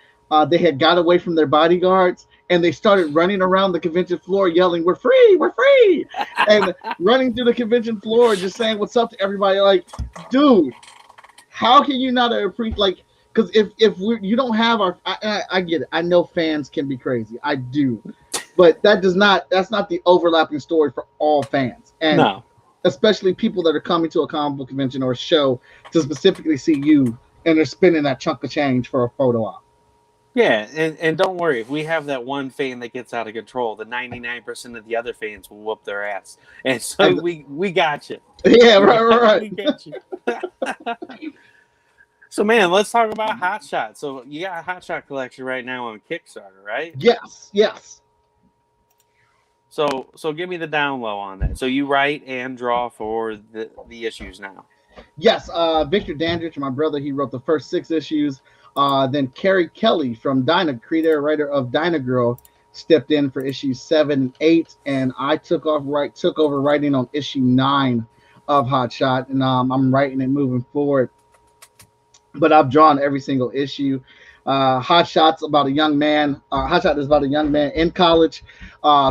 they had got away from their bodyguards, and they started running around the convention floor yelling, "We're free, we're free," and running through the convention floor, just saying what's up to everybody. Like, dude, how can you not appreciate? Like, because if you don't have our, I get it. I know fans can be crazy. I do, but that's not the overlapping story for all fans, and no. Especially people that are coming to a comic book convention or a show to specifically see you, and they're spending that chunk of change for a photo op. Yeah, and don't worry, if we have that one fan that gets out of control, the 99% of the other fans will whoop their ass. And so we got you. Yeah, right. We got you. So, man, let's talk about HOTSHOT. So, you got a HOTSHOT collection right now on Kickstarter, right? Yes. So give me the down low on that. So you write and draw for the issues now. Yes, Victor Dandridge, my brother, he wrote the first 6 issues. Then Carrie Kelly from creator writer of Dyna Girl, stepped in for issues 7 and 8, and I took over writing on issue 9 of HOTSHOT, and I'm writing it moving forward. But I've drawn every single issue. HOTSHOT is about a young man in college,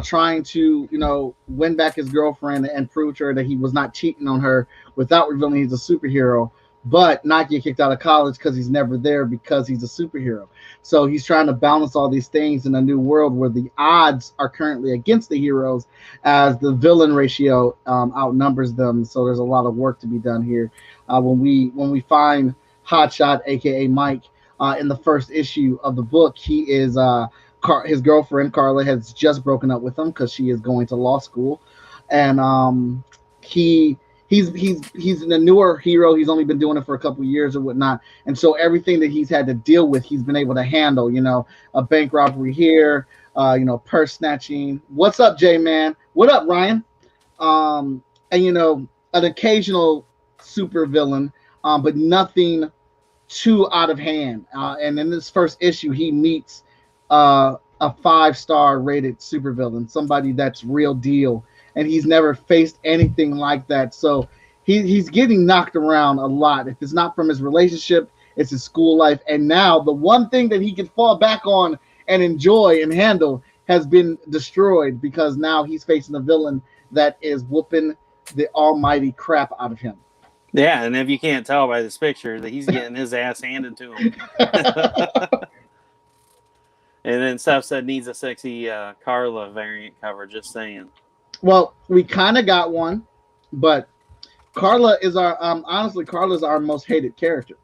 trying to win back his girlfriend and prove to her that he was not cheating on her without revealing he's a superhero, but not get kicked out of college because he's never there because he's a superhero. So he's trying to balance all these things in a new world where the odds are currently against the heroes, as the villain ratio outnumbers them. So there's a lot of work to be done here. When we find HOTSHOT, aka Mike, in the first issue of the book, he is his girlfriend Carla has just broken up with him because she is going to law school, and he's a newer hero. He's only been doing it for a couple of years or whatnot, and so everything that he's had to deal with, he's been able to handle. A bank robbery here, purse snatching. What's up, J Man? What up, Ryan? And an occasional super villain, but nothing too out of hand. And in this first issue, he meets a 5-star rated supervillain, somebody that's real deal, and he's never faced anything like that. So he's getting knocked around a lot. If it's not from his relationship, it's his school life. And now the one thing that he can fall back on and enjoy and handle has been destroyed, because now he's facing a villain that is whooping the almighty crap out of him. Yeah, and if you can't tell by this picture, that he's getting his ass handed to him. And then Steph said needs a sexy Carla variant cover, just saying. Well, we kind of got one, but Carla is honestly, Carla's our most hated character.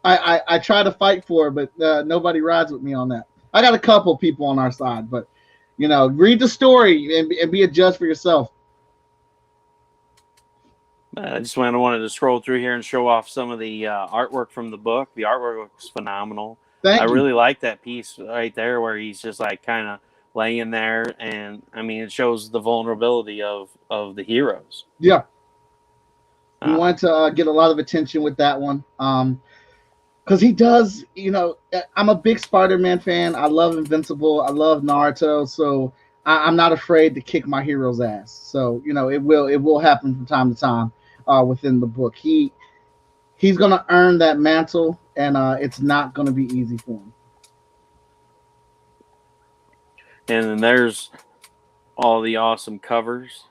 I try to fight for her, but nobody rides with me on that. I got a couple people on our side, but read the story and be a judge for yourself. I just wanted to scroll through here and show off some of the artwork from the book. The artwork looks phenomenal. I really like that piece right there where he's just like kind of laying there, and I mean, it shows the vulnerability of the heroes. Yeah. We want to get a lot of attention with that one. Because he does, I'm a big Spider-Man fan. I love Invincible. I love Naruto. So I'm not afraid to kick my hero's ass. So, it will happen from time to time within the book. He's going to earn that mantle, and it's not going to be easy for him. And then there's all the awesome covers.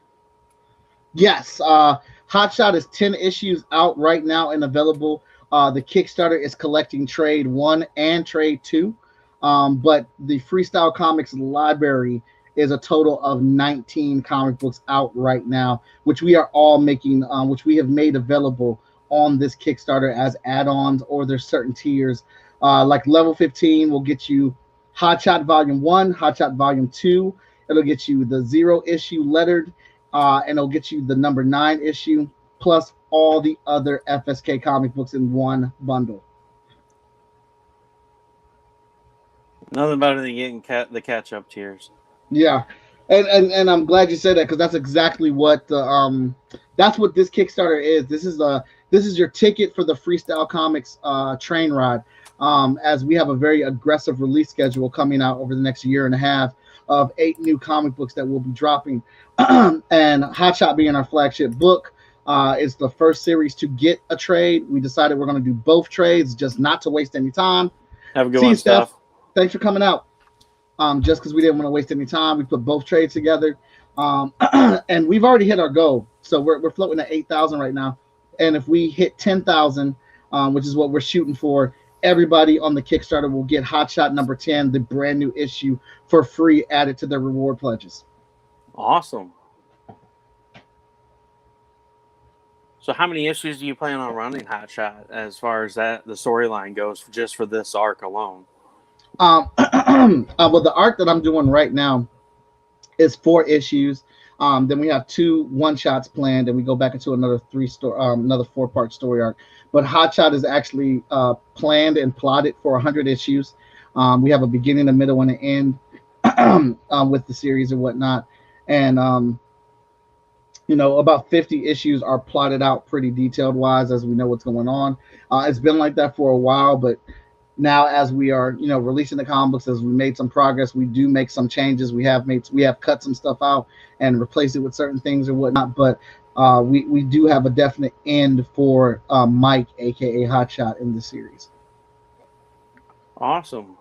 Yes. HOTSHOT is 10 issues out right now and available. The Kickstarter is collecting Trade 1 and Trade 2. But the Freestyle Comics library is a total of 19 comic books out right now, which we are all making, which we have made available on this Kickstarter as add-ons, or there's certain tiers. Like level 15 will get you HOTSHOT Volume 1, HOTSHOT Volume 2. It'll get you the 0 issue lettered, and it'll get you the number 9 issue, plus all the other FSK comic books in one bundle. Nothing better than getting the catch-up tiers. Yeah, and I'm glad you said that, because that's exactly what that's what this Kickstarter is. This is your ticket for the Freestyle Comics train ride. As we have a very aggressive release schedule coming out over the next year and a half of 8 new comic books that will be dropping, and HOTSHOT being our flagship book. It's the first series to get a trade. We decided we're going to do both trades, just not to waste any time. Have a good one, Steph. Thanks for coming out. Just because we didn't want to waste any time, we put both trades together, and we've already hit our goal. So we're floating at 8,000 right now, and if we hit 10,000, which is what we're shooting for, everybody on the Kickstarter will get HOTSHOT number 10, the brand new issue, for free, added to their reward pledges. Awesome. So how many issues do you plan on running HOTSHOT as far as the storyline goes, just for this arc alone? Well, the arc that I'm doing right now is 4 issues. Then we have 2 one-shots planned, and we go back into another another 4-part story arc. But HOTSHOT is actually planned and plotted for 100 issues. We have a beginning, a middle, and an end with the series and whatnot. And about 50 issues are plotted out pretty detailed wise as we know what's going on. It's been like that for a while, but now as we are, releasing the comic books, as we made some progress, we do make some changes. We have cut some stuff out and replaced it with certain things or whatnot. But we do have a definite end for Mike, aka HOTSHOT, in the series. Awesome.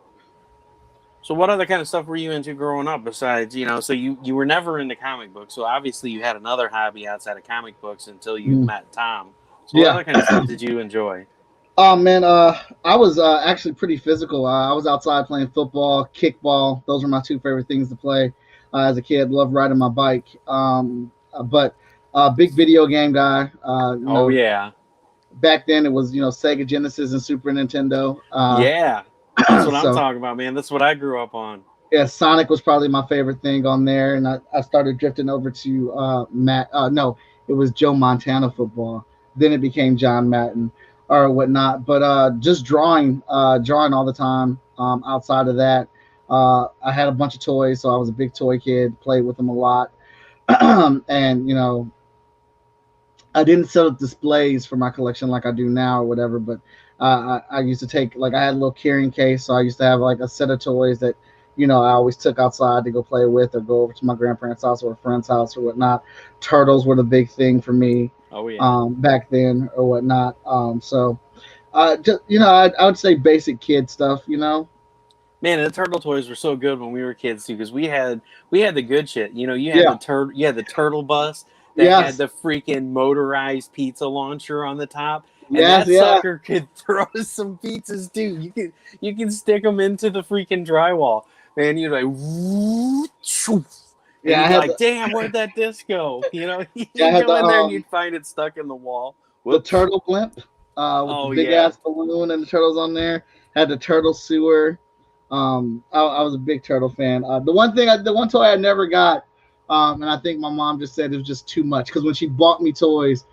So what other kind of stuff were you into growing up besides, so you were never into comic books. So obviously you had another hobby outside of comic books until you met Tom. So what other kind of stuff did you enjoy? Oh, man, I was actually pretty physical. I was outside playing football, kickball. Those were my 2 favorite things to play as a kid. Loved riding my bike. But big video game guy. Yeah. Back then it was, Sega Genesis and Super Nintendo. Yeah. That's what I'm talking about, man. That's what I grew up on. Yeah, Sonic was probably my favorite thing on there. And I started drifting over to it was Joe Montana football. Then it became John Madden or whatnot. But just drawing all the time. Outside of that, I had a bunch of toys, so I was a big toy kid, played with them a lot. And, I didn't set up displays for my collection like I do now or whatever, but I used to take, I had a little carrying case, so I used to have a set of toys that, I always took outside to go play with or go over to my grandparents' house or a friend's house or whatnot. Turtles were the big thing for me back then or whatnot. Just, I would say basic kid stuff, Man, the turtle toys were so good when we were kids too, because we had the good shit. You had the turtle bus that had the freaking motorized pizza launcher on the top, and sucker could throw some pizzas too. You can stick them into the freaking drywall, man. You're like, and you're like, damn, where'd that disc go? You go in there and you'd find it stuck in the wall. The turtle blimp, with the big ass balloon and the turtles on there. Had the turtle sewer. I was a big turtle fan. The one toy I never got. And I think my mom just said it was just too much, because when she bought me toys,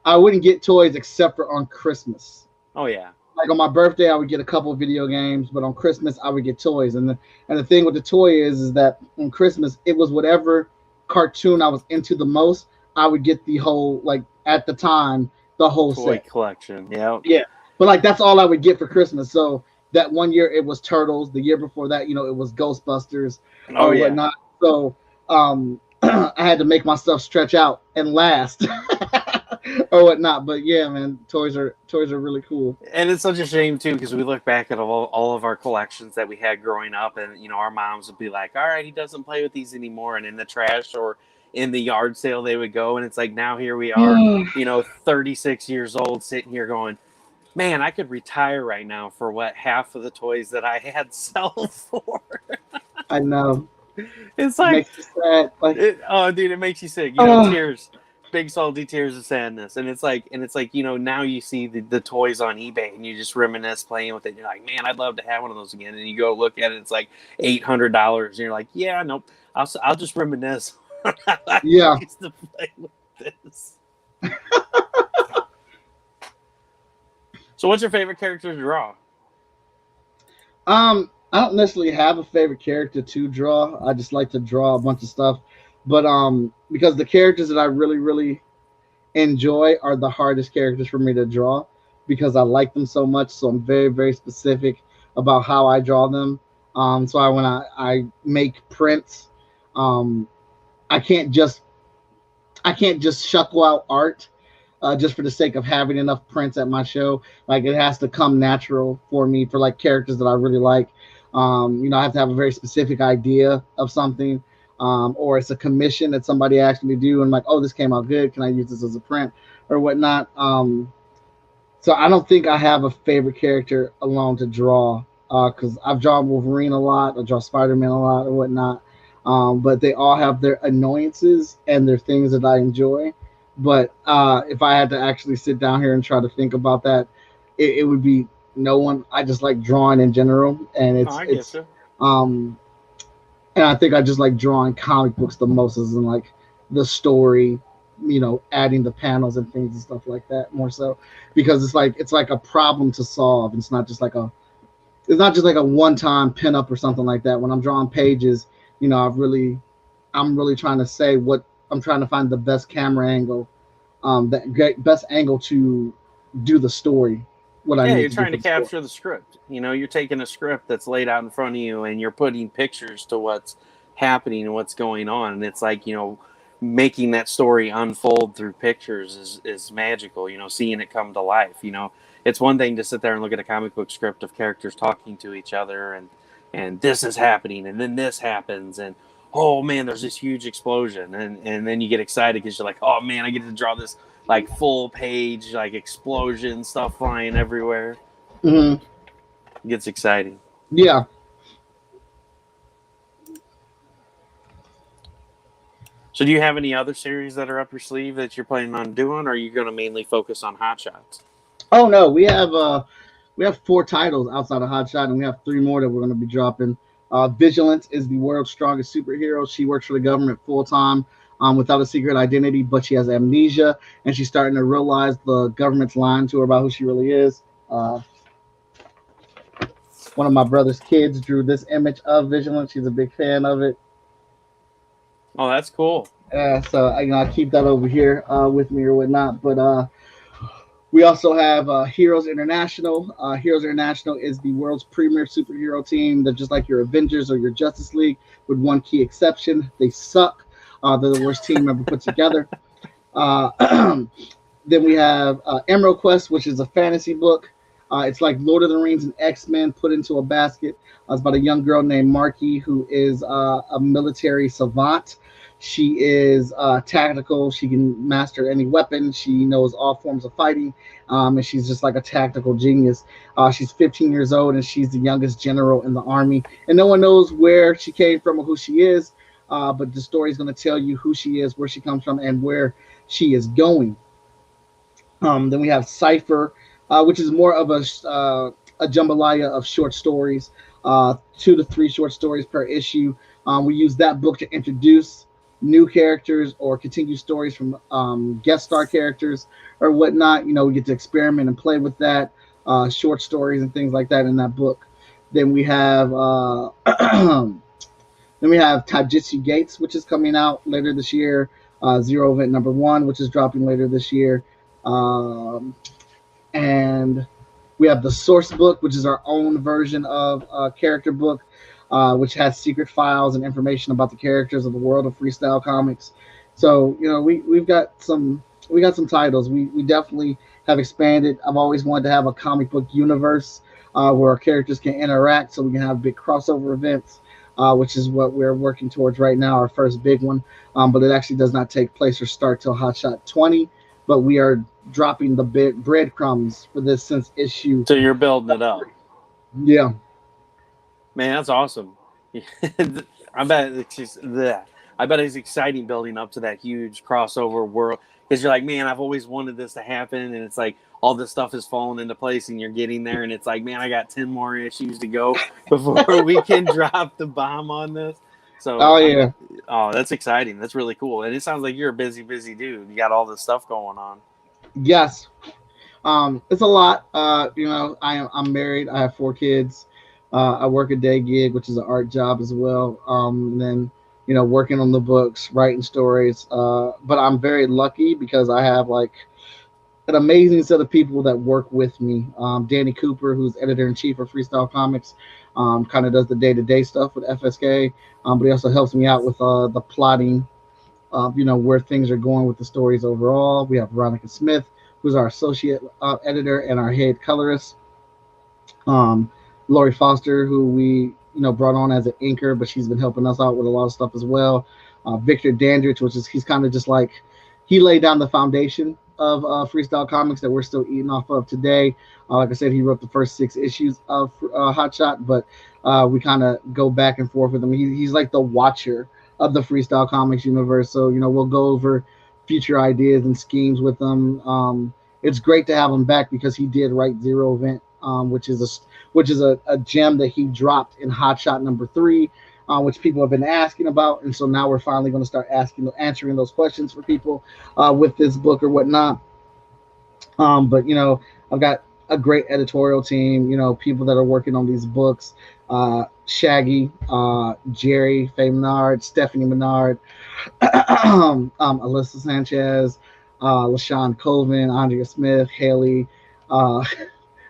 I wouldn't get toys except for on Christmas. Oh yeah. Like on my birthday, I would get a couple of video games, but on Christmas, I would get toys. And the thing with the toy is that on Christmas, it was whatever cartoon I was into the most, I would get the whole, at the time, the whole toy set collection. Yeah. Yeah. But that's all I would get for Christmas. So that one year it was Turtles. The year before that, it was Ghostbusters or whatnot. So I had to make myself stretch out and last or whatnot. But yeah, man, toys are really cool. And it's such a shame too, because we look back at all of our collections that we had growing up, and our moms would be like, all right, he doesn't play with these anymore, and in the trash or in the yard sale they would go, and it's like, now here we are 36 years old, sitting here going, man, I could retire right now for what half of the toys that I had sell for. I know. It's like, it makes you sad. It makes you sick. Tears, big salty tears of sadness. And it's like, now you see the toys on eBay and you just reminisce playing with it. And you're like, man, I'd love to have one of those again. And you go look at it, it's like $800. And you're like, yeah, nope, I'll just reminisce. I used to play with this. So what's your favorite character to draw? I don't necessarily have a favorite character to draw. I just like to draw a bunch of stuff. But because the characters that I really, really enjoy are the hardest characters for me to draw, because I like them so much. So I'm very, very specific about how I draw them. So when I make prints, I can't just shuckle out art just for the sake of having enough prints at my show. It has to come natural for me for characters that I really like. I have to have a very specific idea of something, or it's a commission that somebody asked me to do, and I'm like, oh, this came out good. Can I use this as a print or whatnot? So I don't think I have a favorite character alone to draw, because I've drawn Wolverine a lot, I draw Spider-Man a lot or whatnot. But they all have their annoyances and their things that I enjoy. But if I had to actually sit down here and try to think about that, it would be no one. I just like drawing in general, and and I think I just like drawing comic books the most, as in the story, adding the panels and things and stuff like that more so, because it's like a problem to solve. It's not just like a one-time pinup or something like that. When I'm drawing pages, I'm really trying to say what I'm trying to find the best camera angle, best angle to do the story. What I Yeah, need you're to do trying for to the story. capture the script. You're taking a script that's laid out in front of you and you're putting pictures to what's happening and what's going on. And it's like, making that story unfold through pictures is magical, seeing it come to life. It's one thing to sit there and look at a comic book script of characters talking to each other and this is happening and then this happens and oh man, there's this huge explosion and then you get excited because you're like, oh man, I get to draw this like full page, like explosion stuff flying everywhere. Hmm. It gets exciting. Yeah. So do you have any other series that are up your sleeve that you're planning on doing, or are you going to mainly focus on Hotshots? Oh no, we have 4 titles outside of Hotshot, and we have 3 more that we're going to be dropping. Vigilance is the world's strongest superhero. She works for the government full time, without a secret identity, but she has amnesia, and she's starting to realize the government's lying to her about who she really is. One of my brother's kids drew this image of Vigilance. She's a big fan of it. Oh, that's cool. So I keep that over here with me or whatnot. But we also have Heroes International. Heroes International is the world's premier superhero team. They're just like your Avengers or your Justice League, with one key exception: they suck. They're the worst team ever put together. Uh, then we have Emerald Quest, which is a fantasy book. It's like Lord of the Rings and X-Men put into a basket. It's about a young girl named Marky who is a military savant. She is tactical. She can master any weapon. She knows all forms of fighting, and she's just like a tactical genius. She's 15 years old, and she's the youngest general in the army. And no one knows where she came from or who she is, but the story is going to tell you who she is, where she comes from, and where she is going. Then we have Cipher, which is more of a jambalaya of short stories, 2 to 3 short stories per issue. We use that book to introduce new characters or continue stories from guest star characters or whatnot. We get to experiment and play with that, short stories and things like that in that book. Then we have Taijutsu Gates, which is coming out later this year. Zero Event number 1, which is dropping later this year. And we have the Source Book, which is our own version of a character book, which has secret files and information about the characters of the world of freestyle comics. So we've got some titles. We definitely have expanded. I've always wanted to have a comic book universe where our characters can interact, so we can have big crossover events, which is what we're working towards right now. Our first big one, but it actually does not take place or start till Hotshot 20. But we are dropping the breadcrumbs for this since issue. So you're building it up. Yeah. Man, that's awesome. I bet it's exciting building up to that huge crossover world, because you're like, man, I've always wanted this to happen, and it's like all this stuff is falling into place, and you're getting there, and it's like, man, I got 10 more issues to go before we can drop the bomb on this. So, oh yeah, that's exciting. That's really cool, and it sounds like you're a busy dude. You got all this stuff going on. Yes, it's a lot. I'm married. I have 4 kids. I work a day gig, which is an art job as well. And then, working on the books, writing stories. But I'm very lucky because I have like an amazing set of people that work with me. Danny Cooper, who's editor in chief of Freestyle Comics, kind of does the day-to-day stuff with FSK, but he also helps me out with the plotting, where things are going with the stories overall. We have Veronica Smith, who's our associate editor and our head colorist. Lori Foster, who we brought on as an inker, but she's been helping us out with a lot of stuff as well. Victor Dandridge, he's kind of just like, he laid down the foundation of Freestyle Comics that we're still eating off of today. Like I said, he wrote the first 6 issues of Hotshot, but we kind of go back and forth with him. He's like the watcher of the Freestyle Comics universe. So, we'll go over future ideas and schemes with him. It's great to have him back because he did write Zero Event, which is a gem that he dropped in Hotshot number 3. which people have been asking about, and so now we're finally going to start answering those questions for people with this book or whatnot. But I've got a great editorial team. People that are working on these books. Shaggy, Jerry Faye Menard, Stephanie Menard, Alyssa Sanchez, LaShawn Colvin, Andrea Smith, Haley. Uh,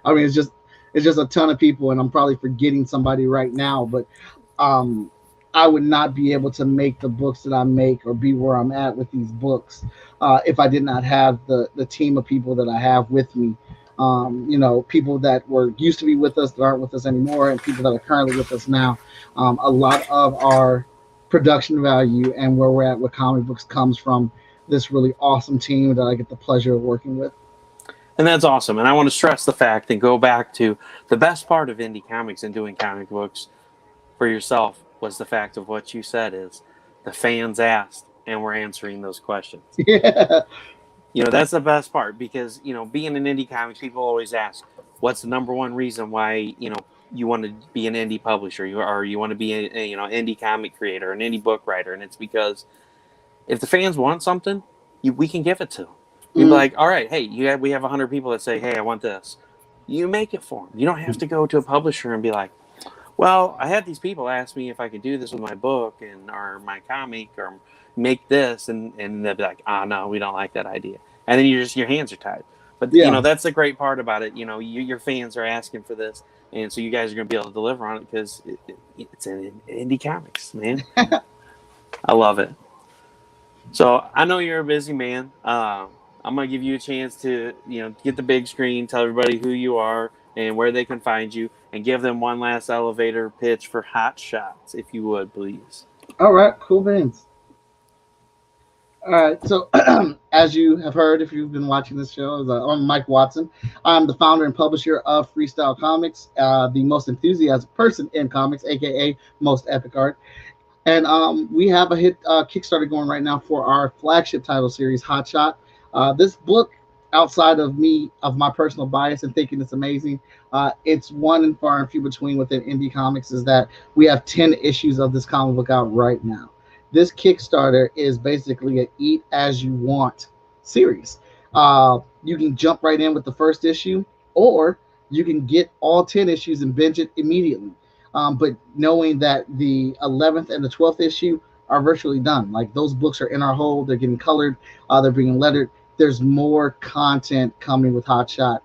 I mean, it's just a ton of people, and I'm probably forgetting somebody right now, but um, I would not be able to make the books that I make or be where I'm at with these books if I did not have the team of people that I have with me. People that were used to be with us that aren't with us anymore, and people that are currently with us now. A lot of our production value and where we're at with comic books comes from this really awesome team that I get the pleasure of working with. And that's awesome. And I want to stress the fact and go back to the best part of indie comics and doing comic books for yourself was the fact of what you said is the fans asked and we're answering those questions. Yeah. That's the best part because, being an indie comics, people always ask, what's the number one reason why, you want to be an indie publisher or you want to be a indie comic creator, an indie book writer. And it's because if the fans want something, we can give it to them. We'd be like, all right, hey, we have 100 people that say, hey, I want this. You make it for them. You don't have to go to a publisher and be like, well, I had these people ask me if I could do this with my book or my comic or make this, and they'll be like, no, we don't like that idea. And then your hands are tied. But, Yeah. That's the great part about it. Your fans are asking for this, and so you guys are going to be able to deliver on it because it's in indie comics, man. I love it. So I know you're a busy man. I'm going to give you a chance to, get the big screen, tell everybody who you are and where they can find you, and give them one last elevator pitch for Hotshots, if you would, please. All right, cool beans. All right, so as you have heard, if you've been watching this show, I'm Mike Watson. I'm the founder and publisher of Freestyle Comics, the most enthusiastic person in comics, aka most epic art. And we have a hit Kickstarter going right now for our flagship title series, HOTSHOT. This book, outside of my personal bias and thinking it's amazing, it's one and far and few between within indie comics is that we have 10 issues of this comic book out right now. This Kickstarter is basically an eat as you want series. You can jump right in with the first issue, or you can get all 10 issues and binge it immediately. But knowing that the 11th and the 12th issue are virtually done. Like, those books are in our hold, they're getting colored, they're being lettered. There's more content coming with HOTSHOT.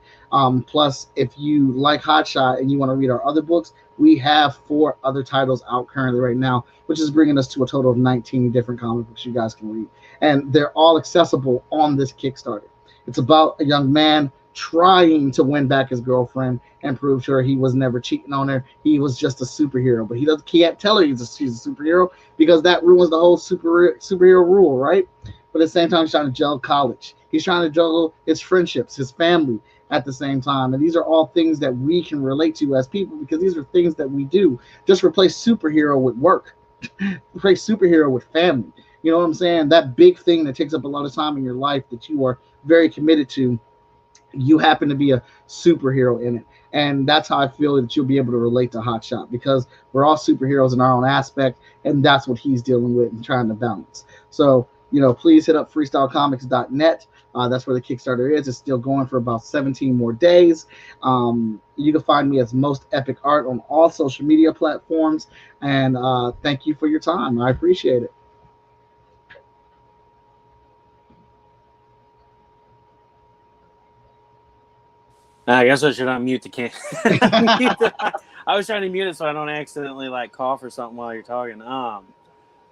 Plus, if you like HOTSHOT and you want to read our other books, we have 4 other titles out currently right now, which is bringing us to a total of 19 different comic books you guys can read. And they're all accessible on this Kickstarter. It's about a young man trying to win back his girlfriend and prove to her he was never cheating on her. He was just a superhero, but he can't tell her she's a superhero because that ruins the whole superhero rule, right? But at the same time, he's trying to juggle college. He's trying to juggle his friendships, his family at the same time. And these are all things that we can relate to as people because these are things that we do. Just replace superhero with work. Replace superhero with family. You know what I'm saying? That big thing that takes up a lot of time in your life that you are very committed to, you happen to be a superhero in it. And that's how I feel that you'll be able to relate to HOTSHOT because we're all superheroes in our own aspect, and that's what he's dealing with and trying to balance. So, please hit up freestylecomics.net. That's where the Kickstarter is. It's still going for about 17 more days. You can find me as Most Epic Art on all social media platforms. And thank you for your time. I appreciate it. I guess I should unmute the can. I was trying to mute it so I don't accidentally cough or something while you're talking.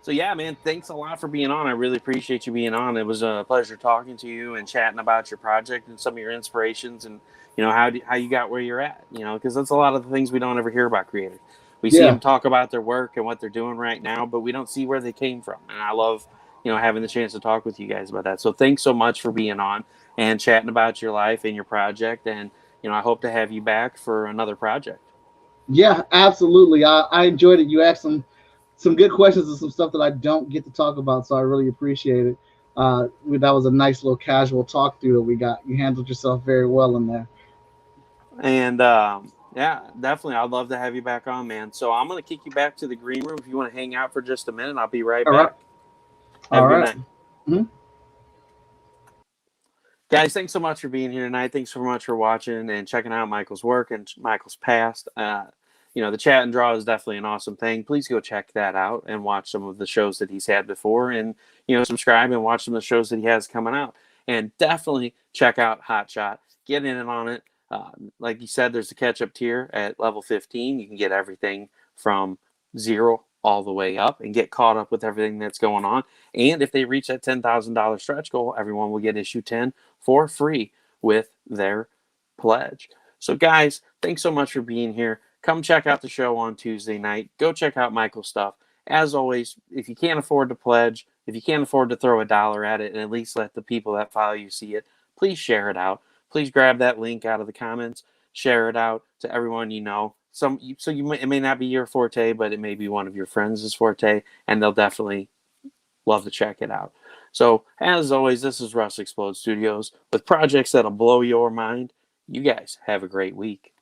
So yeah, man, thanks a lot for being on. I really appreciate you being on. It was a pleasure talking to you and chatting about your project and some of your inspirations and how you got where you're at. Because that's a lot of the things we don't ever hear about creators. We see them talk about their work and what they're doing right now, but we don't see where they came from. And I love having the chance to talk with you guys about that. So thanks so much for being on and chatting about your life and your project. And I hope to have you back for another project. Yeah, absolutely. I enjoyed it. You asked some good questions and some stuff that I don't get to talk about, so I really appreciate it. That was a nice little casual talk through that we got. You handled yourself very well in there. And Yeah, definitely. I'd love to have you back on, man. So I'm going to kick you back to the green room. If you want to hang out for just a minute, I'll be right All right. back. Have All a good right. night. Mhm. Guys, thanks so much for being here tonight. Thanks so much for watching and checking out Michael's work and Michael's past. The chat and draw is definitely an awesome thing. Please go check that out and watch some of the shows that he's had before, and subscribe and watch some of the shows that he has coming out. And definitely check out HotShot. Get in and on it. Like you said, there's a catch-up tier at level 15. You can get everything from 0 all the way up and get caught up with everything that's going on. And if they reach that $10,000 stretch goal, everyone will get issue 10 for free with their pledge. So guys, thanks so much for being here. Come check out the show on Tuesday night. Go check out Michael's stuff. As always, if you can't afford to pledge, if you can't afford to throw $1 at it and at least let the people that follow you see it, please share it out. Please grab that link out of the comments, share it out to everyone you know. It may not be your forte, but it may be one of your friends' forte, and they'll definitely love to check it out. So, as always, this is Russ Explode Studios with projects that'll blow your mind. You guys have a great week.